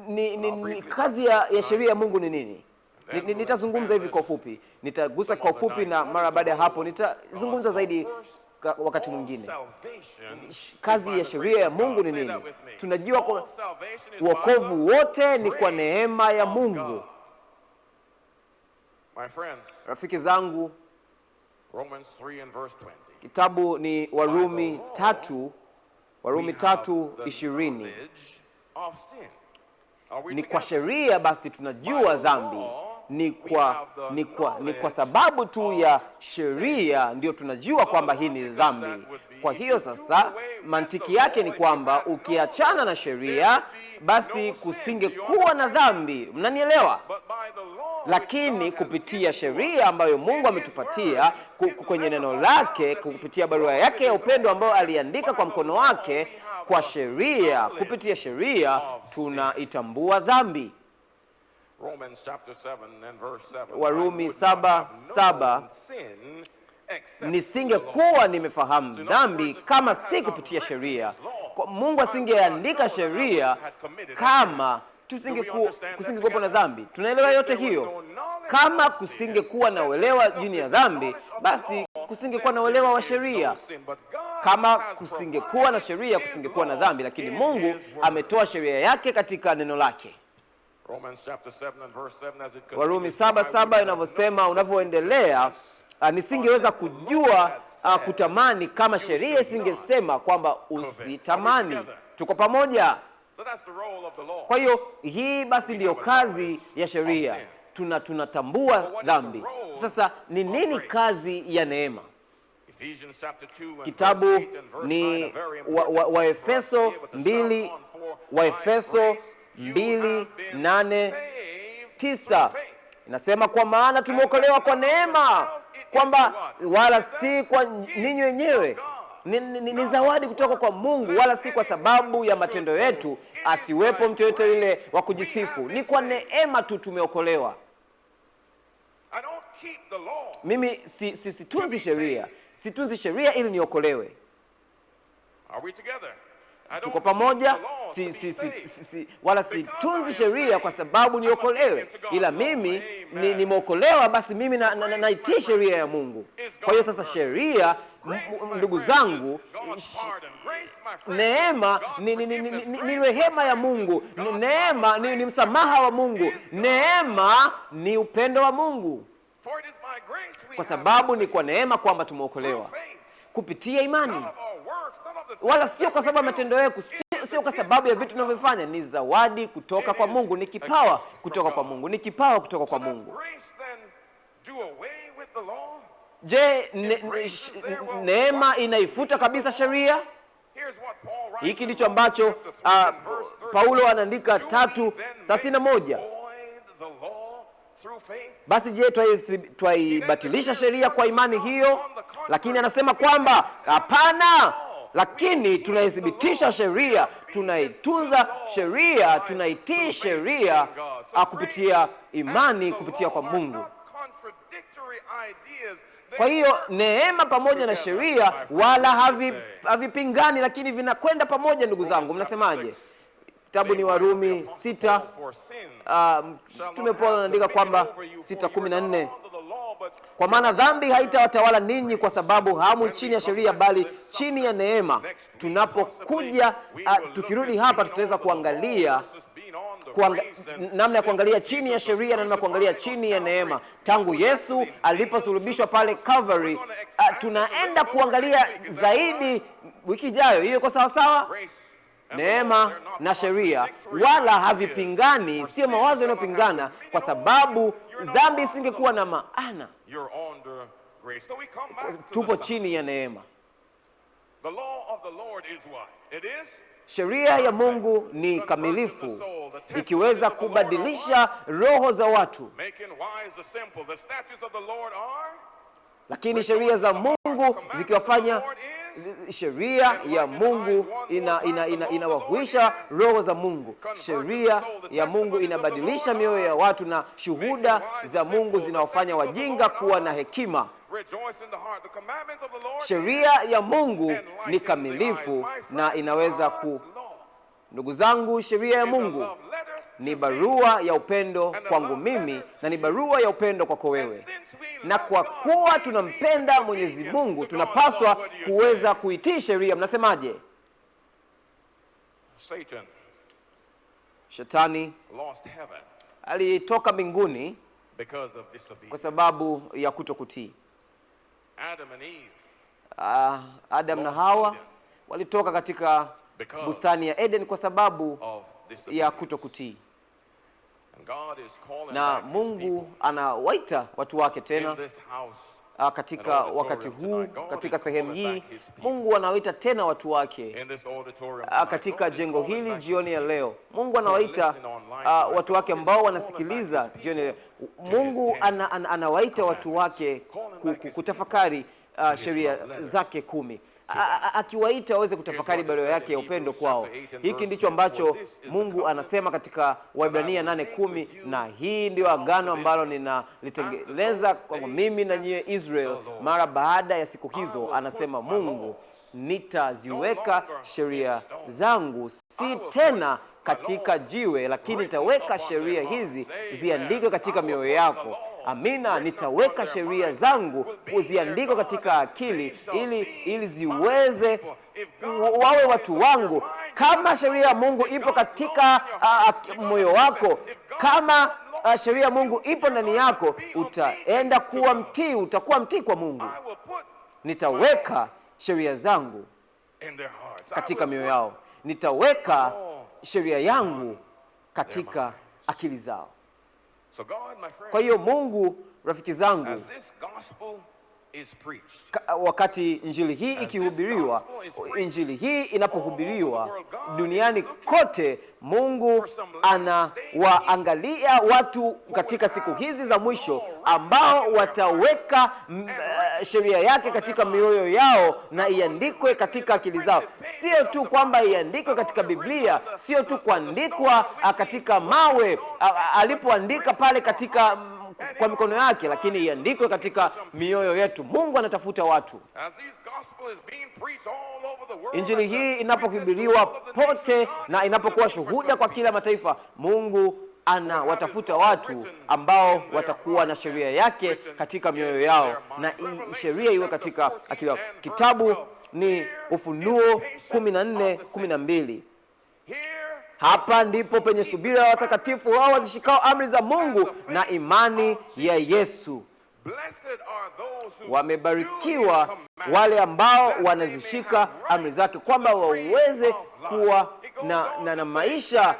ni kazi ya sheria ya Mungu ni nini? Nitazungumza hivi kwa ufupi, nitagusa kwa ufupi, na mara baada ya hapo nitazungumza zaidi wakati mwingine. Kazi ya sheria ya Mungu ni nini? Tunajua kwa wokovu wote ni kwa neema ya Mungu. Rafiki zangu, kitabu ni Warumi 3:20. Ni kwa sheria basi tunajua dhambi. Ni kwa sababu tu ya sheria ndio tunajua kwamba hii ni dhambi. Kwa hiyo sasa mantiki yake ni kwamba ukiachana na sheria basi kusingekuwa na dhambi. Mnanielewa? Lakini kupitia sheria ambayo Mungu ametupatia kwenye neno lake, kupitia barua yake ya upendo ambayo aliandika kwa mkono wake, kwa sheria, kupitia sheria tunaitambua dhambi. Warumi 7:7, nisingekuwa nimefahamu dhambi kama si kupitia sheria. Mungu asingeandika sheria kama kusingekuwa na dhambi. Tunaelewa yote hiyo. Kama kusingekuwa na uelewa juu ya dhambi, basi kusingekuwa na uelewa wa sheria. Kama kusingekuwa na sheria, kusingekuwa na dhambi. Lakini Mungu ametoa sheria yake katika neno lake. Warumi 7:7 inavyosema, unavyoendelea, nisingeweza kujua kutamani kama sheria isingesema kwamba usitamani. Tuko pamoja? Kwa hiyo hii basi ndiyo kazi ya sheria. Tunatambua dhambi. Sasa ni nini kazi ya neema? Kitabu ni Waefeso 2:8-9 inasema, kwa maana tumeokolewa kwa neema, kwamba wala si kwa ninyi wenyewe, ni zawadi kutoka kwa Mungu, wala si kwa sababu ya matendo yetu, asiwepo mtu yote yule wa kujisifu. Ni kwa neema tu tumeokolewa. Mimi situnzi sheria, situnzi sheria ili niokolewe. Tuko pamoja? Wala situnzi sheria kwa sababu niokolewe, ila mimi nimeokolewa, basi mimi naitii sheria ya Mungu. Kwa hiyo sasa sheria, ndugu zangu, neema ni rehema ya Mungu. Neema ni msamaha wa Mungu. Neema ni upendo wa Mungu, kwa sababu ni kwa neema kwamba tumeokolewa kupitia imani, wala sio kwa sababu ya matendo yetu, sio kwa sababu ya vitu tunavyofanya. Ni zawadi kutoka kwa Mungu, ni kipawa kutoka kwa Mungu, ni kipawa kutoka kwa Mungu. Je, neema inaifuta kabisa sheria? Hiki ndicho ambacho Paulo anaandika 3:31. Basi je, twaibatilisha sheria kwa imani hiyo? Lakini anasema kwamba hapana, lakini tunaithibitisha sheria, tunaitunza sheria, tunaitii sheria kupitia imani, kupitia kwa Mungu. Kwa hiyo neema pamoja na sheria wala havipingani, lakini vinakwenda pamoja. Ndugu zangu, mnasemaje? Kitabu ni Warumi 6. Mtume Paulo anaandika kwamba 6:14, but Kwa maana dhambi haitawatawala ninyi kwa sababu hamu chini ya sheria bali chini ya neema. Tunapokuja tukirudi hapa tutaweza kuangalia namna ya kuangalia chini ya sheria na namna ya kuangalia chini ya neema. Tangu Yesu aliposulubishwa pale Calvary, tunaenda kuangalia zaidi wiki ijayo. Hiyo iko sawa sawa? Neema na sheria wala havipingani, sio mawazo yanayopingana, kwa sababu dhambi isingekuwa na maana. you're under grace. So we come back to Tupo the chini ya neema. The law of the Lord is what? It is Sheria ya Mungu ni kamilifu, ikiweza kubadilisha roho za watu. making wise the simple. The statutes of the Lord are Lakini sheria za Mungu zikiwafanya, sheria ya Mungu inawahuisha roho za Mungu. Sheria ya Mungu inabadilisha mioyo ya watu, na shuhuda za Mungu zinawafanya wajinga kuwa na hekima. rejoice in the heart. The commandments of the Lord Sheria ya Mungu ni kamilifu na inaweza Ndugu zangu, sheria ya Mungu ni barua ya upendo kwangu mimi na ni barua ya upendo kwako wewe. Na kwa kuwa tunampenda Mwenyezi Mungu, tunapaswa kuweza kuitii sheria. Mnasemaje? Satan Shetani lost heaven alitoka mbinguni because of kwa disobedience. sababu ya kutokutii. Adam and Eve Adam na Hawa walitoka katika bustani ya Eden kwa sababu of ya disobedience. kutokutii. And God is calling Na back his Mungu people anawaita watu wake in tena this house. katika wakati huu, katika sehemu hii. Mungu anawaita tena watu wake In this auditorium katika jengo hili jioni ya leo. Mungu anawaita watu wake ambao wanasikiliza jioni ya leo. Mungu anawaita watu wake kutafakari sheria zake 10. Akiwaita waweze kutafakari barua yake ya upendo kwao. Hiki ndicho ambacho Mungu anasema katika Waebrania 8:10, na hii ndio agano ambalo ninalitengeneza kwa mimi na nyie Israel mara baada ya siku hizo, anasema Mungu, nitaziweka sheria zangu si tena katika jiwe, lakini nitaweka sheria hizi ziandikwe katika mioyo yako. Amina, nitaweka sheria zangu kuziandikwa katika akili ili ziweze wawe watu wangu. Kama sheria ya Mungu ipo katika moyo wako, kama sheria ya Mungu ipo ndani yako, utaenda kuwa mtii, utakuwa mtii kwa Mungu. Nitaweka sheria zangu katika mioyo yao, nitaweka sheria yangu katika akili zao. Kwa hiyo Mungu, rafiki zangu, wakati injili hii ikihubiriwa, injili hii inapohubiriwa duniani kote, Mungu anawaangalia watu katika siku hizi za mwisho ambao wataweka sheria yake katika mioyo yao na iandikwe katika akili zao. Sio tu kwamba iandikwe katika Biblia, sio tu kuandikwa katika mawe alipoandika pale katika kwa mikono yake, lakini iandikwe katika mioyo yetu. Mungu anatafuta watu. Injili hii inapohubiriwa pote na inapokuwa shuhuda kwa kila mataifa, Mungu anawatafuta watu ambao watakuwa na sheria yake katika mioyo yao, na sheria iwe katika akili yao. Kitabu ni Ufunuo 14:12. Hapa ndipo penye subira ya watakatifu hao wazishikao amri za Mungu na imani ya Yesu. Wamebarikiwa wale ambao wanazishika amri zake, kwamba waweze kuwa na maisha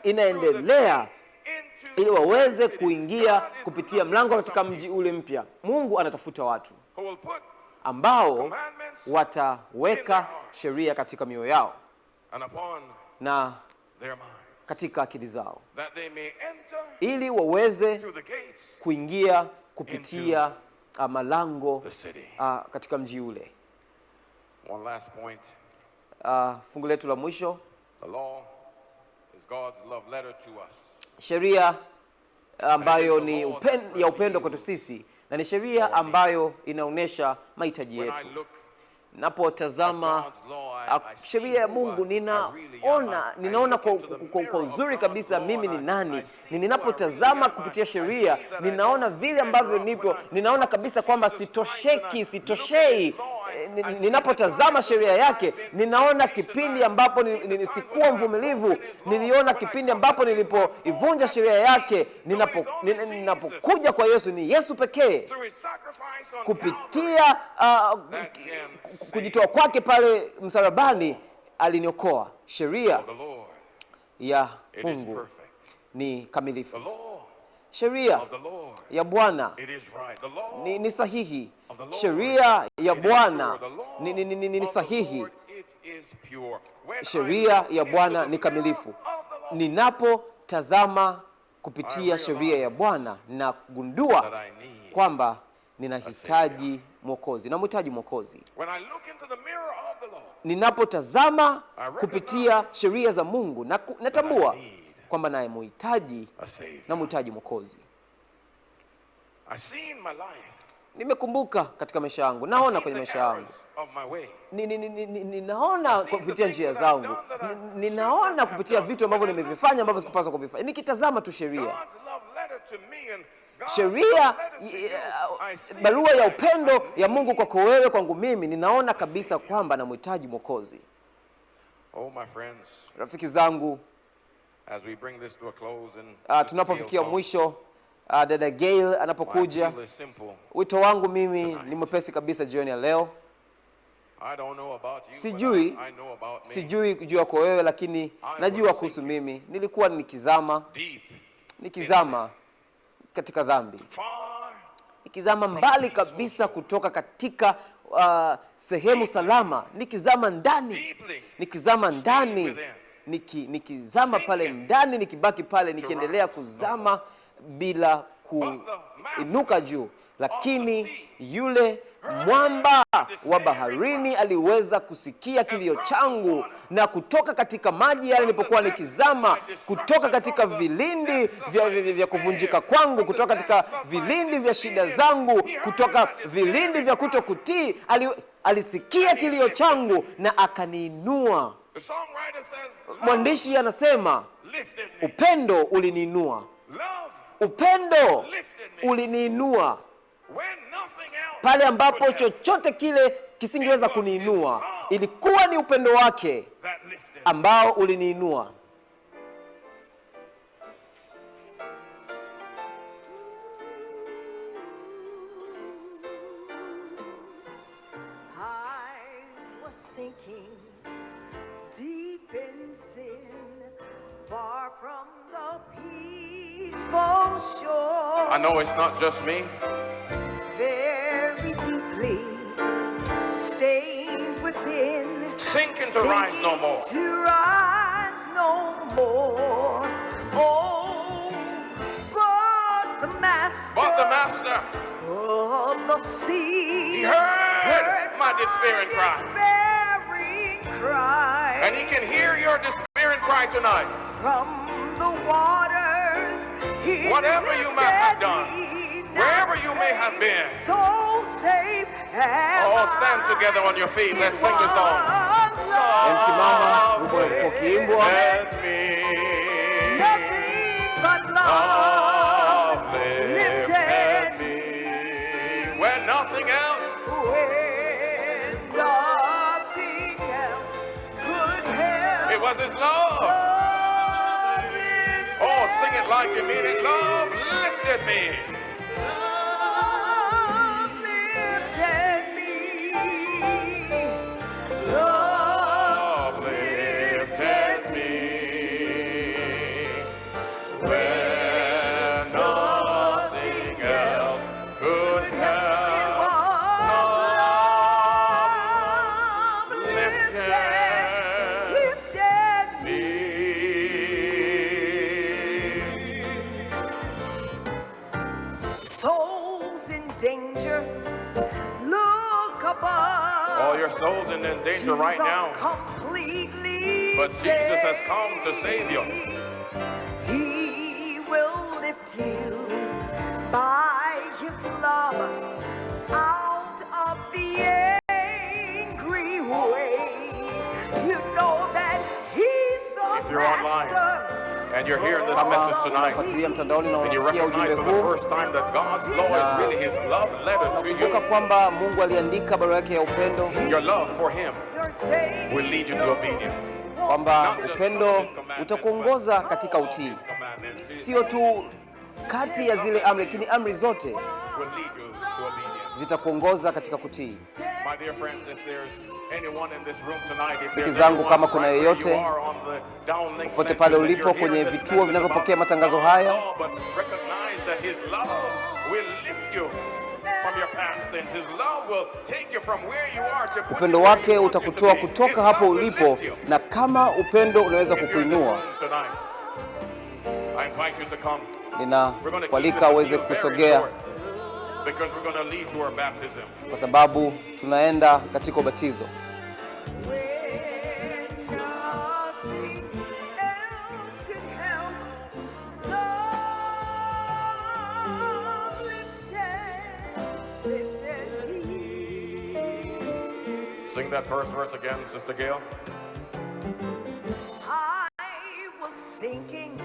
inaendelea, ili waweze kuingia kupitia mlango katika mji ule mpya. Mungu anatafuta watu ambao wataweka sheria katika mioyo yao na katika akili zao, ili waweze kuingia kupitia malango katika mji ule. Fungu letu la mwisho, sheria ambayo ni ya upendo kwetu sisi, na ni sheria ambayo inaonyesha mahitaji yetu. Napotazama sheria ya Mungu ninaona kwa uzuri kabisa mimi ni nani. Ninapotazama kupitia sheria ninaona vile ambavyo nipo, ninaona kabisa kwamba sitoshei. Ninapotazama sheria yake ninaona kipindi ambapo sikuwa mvumilivu, niliona kipindi ambapo nilipoivunja sheria yake. Ninapokuja kwa Yesu, ni Yesu pekee kupitia kujitoa kwake pale msalabani aliniokoa. Sheria ya Mungu ni kamilifu. Sheria ya Bwana ni sahihi. Sheria ya Bwana ni sahihi. Sheria ya Bwana ni kamilifu. Ninapotazama kupitia sheria ya Bwana ninagundua kwamba ninahitaji Mwokozi. Namhitaji Mwokozi. Ninapotazama kupitia sheria za Mungu natambua kwamba naye namhitaji Mwokozi. Nimekumbuka katika maisha yangu, naona kwenye maisha yangu, ninaona kupitia njia zangu, ninaona kupitia vitu ambavyo nimevifanya ambavyo sikupaswa kuvifanya. Nikitazama tu sheria, barua ya upendo ya Mungu kwako wewe, kwangu mimi, ninaona kabisa kwamba namhitaji Mwokozi. Rafiki zangu, tunapofikia mwisho, dada Gail anapokuja, wito wangu mimi ni mwepesi kabisa jioni ya leo. Sijui kujua kwa wewe, lakini najua kuhusu mimi. Nilikuwa nikizama katika dhambi, nikizama mbali kabisa kutoka katika sehemu salama, nikizama ndani, nikizama pale ndani, nikibaki pale, nikiendelea kuzama bila kuinuka juu. Lakini yule mwamba wa baharini aliweza kusikia kilio changu, na kutoka katika maji yale nilipokuwa nikizama, kutoka katika vilindi vya kuvunjika kwangu, kutoka katika vilindi vya shida zangu, kutoka vilindi vya kutokutii, alisikia kilio changu na akaniinua. Mwandishi anasema upendo uliniinua. Upendo uliniinua pale ambapo chochote kile kisingeweza kuniinua. Ilikuwa ni upendo wake ambao uliniinua. I know it's not just me. Very deeply stained within, Sinking to rise no more. To rise no more. Oh, but the master of the sea, he heard my despairing cry, and he can hear your despairing cry tonight. From the waters, whatever you may have done, wherever you may have been, so safe all stand together on your feet. Let's sing the song. Let me, nothing but love lifted me when nothing else could help. It was his love. Oh, sing it like you mean it. Love lifted me. Love lifted me. Love lifted me. When nothing else could help. Love lifted me. Souls in danger, look above. All your souls in danger right now. Completely But Jesus has come to save you. He will lift you by his love out of the angry you're online and you're hearing this Kama message tonight, unafuatilia mtandaoni na and you unasikia recognize ujumbe for the huu, first time that God's law is really His love letter to kumbuka you, kwamba Mungu aliandika barua yake ya upendo, your love for Him will lead you to obedience. kwamba upendo utakuongoza katika utii, sio tu kati ya zile amri, lakini amri zote Will lead you to obedience. zitakuongoza katika kutii. My dear friends, if there's anyone in this room tonight, if Rafiki there's zangu, anyone kama kuna right where yeyote, you are on the downlink popote pale center, ulipo you're kwenye hearing this vituo message vinavyopokea about matangazo God's haya, law, but recognize that His love will lift you from your past sins. His love will take you from where you are to put you upendo where wake He wants you to utakutoa be. His kutoka love hapo will ulipo, lift you. na kama upendo unaweza If you're in this kukuinua, room tonight, I invite you to come. ninakualika uweze kusogea, Because we're going to lead to our baptism. kwa sababu tunaenda katika ubatizo. Sing that first verse again, Sister Gail. I was sinking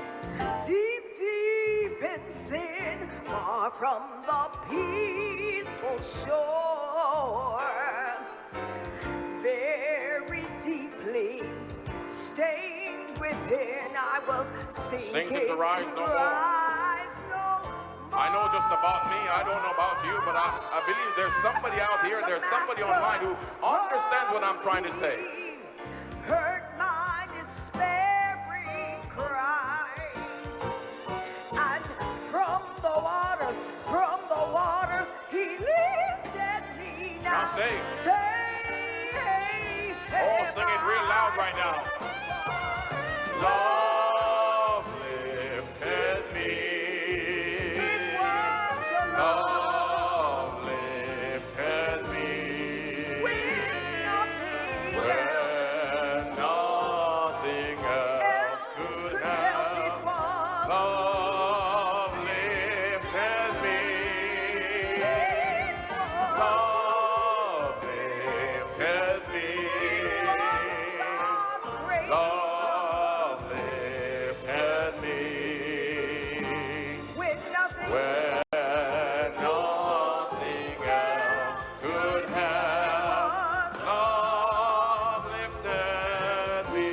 deep, deep in sin, far from the peaceful shore. Very deeply stained within, I was sinking Sink to rise no more. rise no more. I know just about me, I don't know about you, but I believe there's somebody out here, there's somebody online who understands what I'm trying to say. Heard my despairing cry, and from the waters, He lifted me. Now sing. Oh, sing it real loud right now. Love lifted me. Love lifted me. When nothing else could help. Love lifted me. Love lifted me. Love lifted me. When nothing When nothing else could help, love lifted me.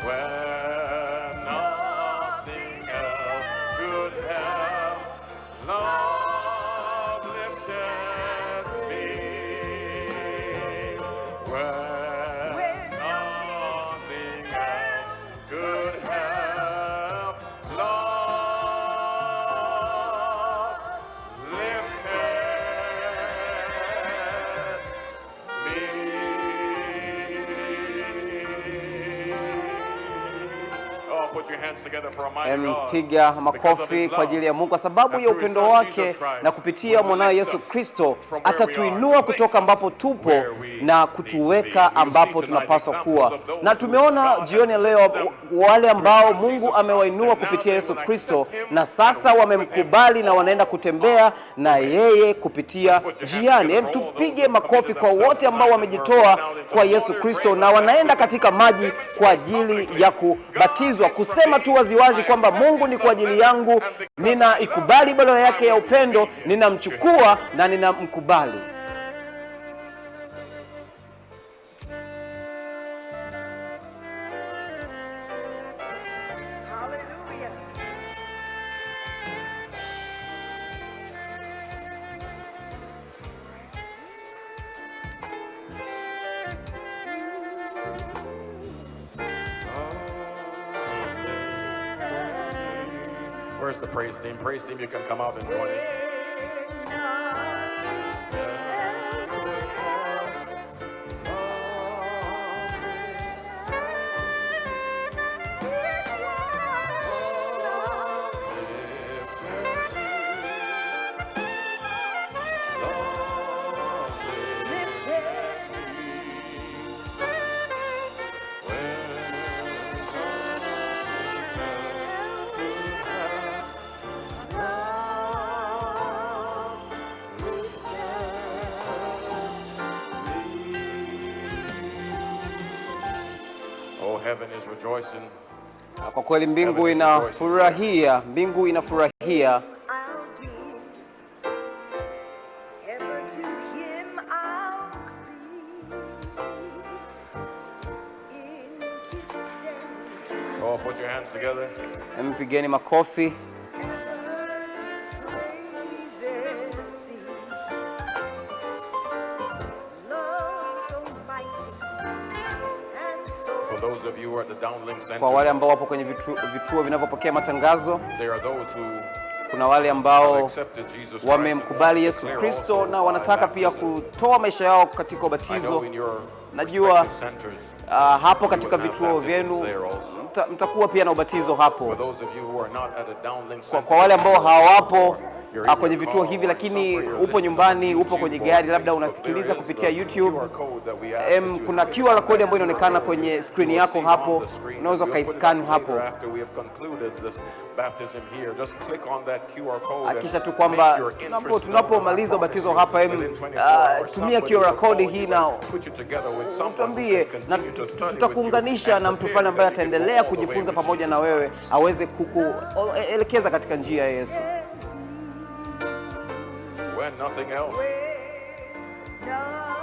When nothing else could help, love lifted me. When nothing else could help, love Oh, put your hands together for a mighty God. Mpiga makofi kwa ajili ya Mungu kwa sababu ya upendo wake, na kupitia mwanawe Yesu Kristo atatuinua kutoka ambapo tupo na kutuweka ambapo tunapaswa kuwa. Na tumeona jioni ya leo wale ambao Mungu amewainua kupitia Yesu Kristo, na sasa wamemkubali na wanaenda kutembea na yeye kupitia njiani. Tupige makofi kwa wote ambao wamejitoa kwa Yesu Kristo na wanaenda katika maji kwa ajili ya kubatizwa, kusema tu waziwazi kwamba Mungu ni kwa ajili yangu, ninaikubali barua yake ya upendo, ninamchukua na ninamkubali. Hallelujah. Where's the praise team? Praise team, you can come out and join us. heaven is rejoicing. Kwa kweli mbingu inafurahia, mbingu inafurahia. Ever to him I'll cleave. Oh, put your hands together. Mpigeni makofi. For those of you who are at the downlink Kwa wale center, ambao wapo kwenye vituo vinavyopokea matangazo, there are those who kuna wale ambao accepted Jesus Christ. wamemkubali Yesu Kristo na wanataka pia kutoa maisha yao katika I ubatizo. know in your Najua respective centers, hapo katika vituo vyenu mtakuwa pia na ubatizo hapo. for those of you who are not at a downlink Kwa center, wale ambao hawapo kwenye vituo hivi, lakini upo nyumbani, upo kwenye gari, labda unasikiliza kupitia YouTube, kuna QR code ambayo inaonekana kwenye screen yako hapo, unaweza kaiscan hapo. Hakisha tu kwamba tunapomaliza ubatizo hapa, tumia QR code hii na tuambie, na tutakuunganisha na mtu fulani ambaye ataendelea kujifunza pamoja na wewe, aweze kukuelekeza katika njia ya Yesu. When nothing else. No.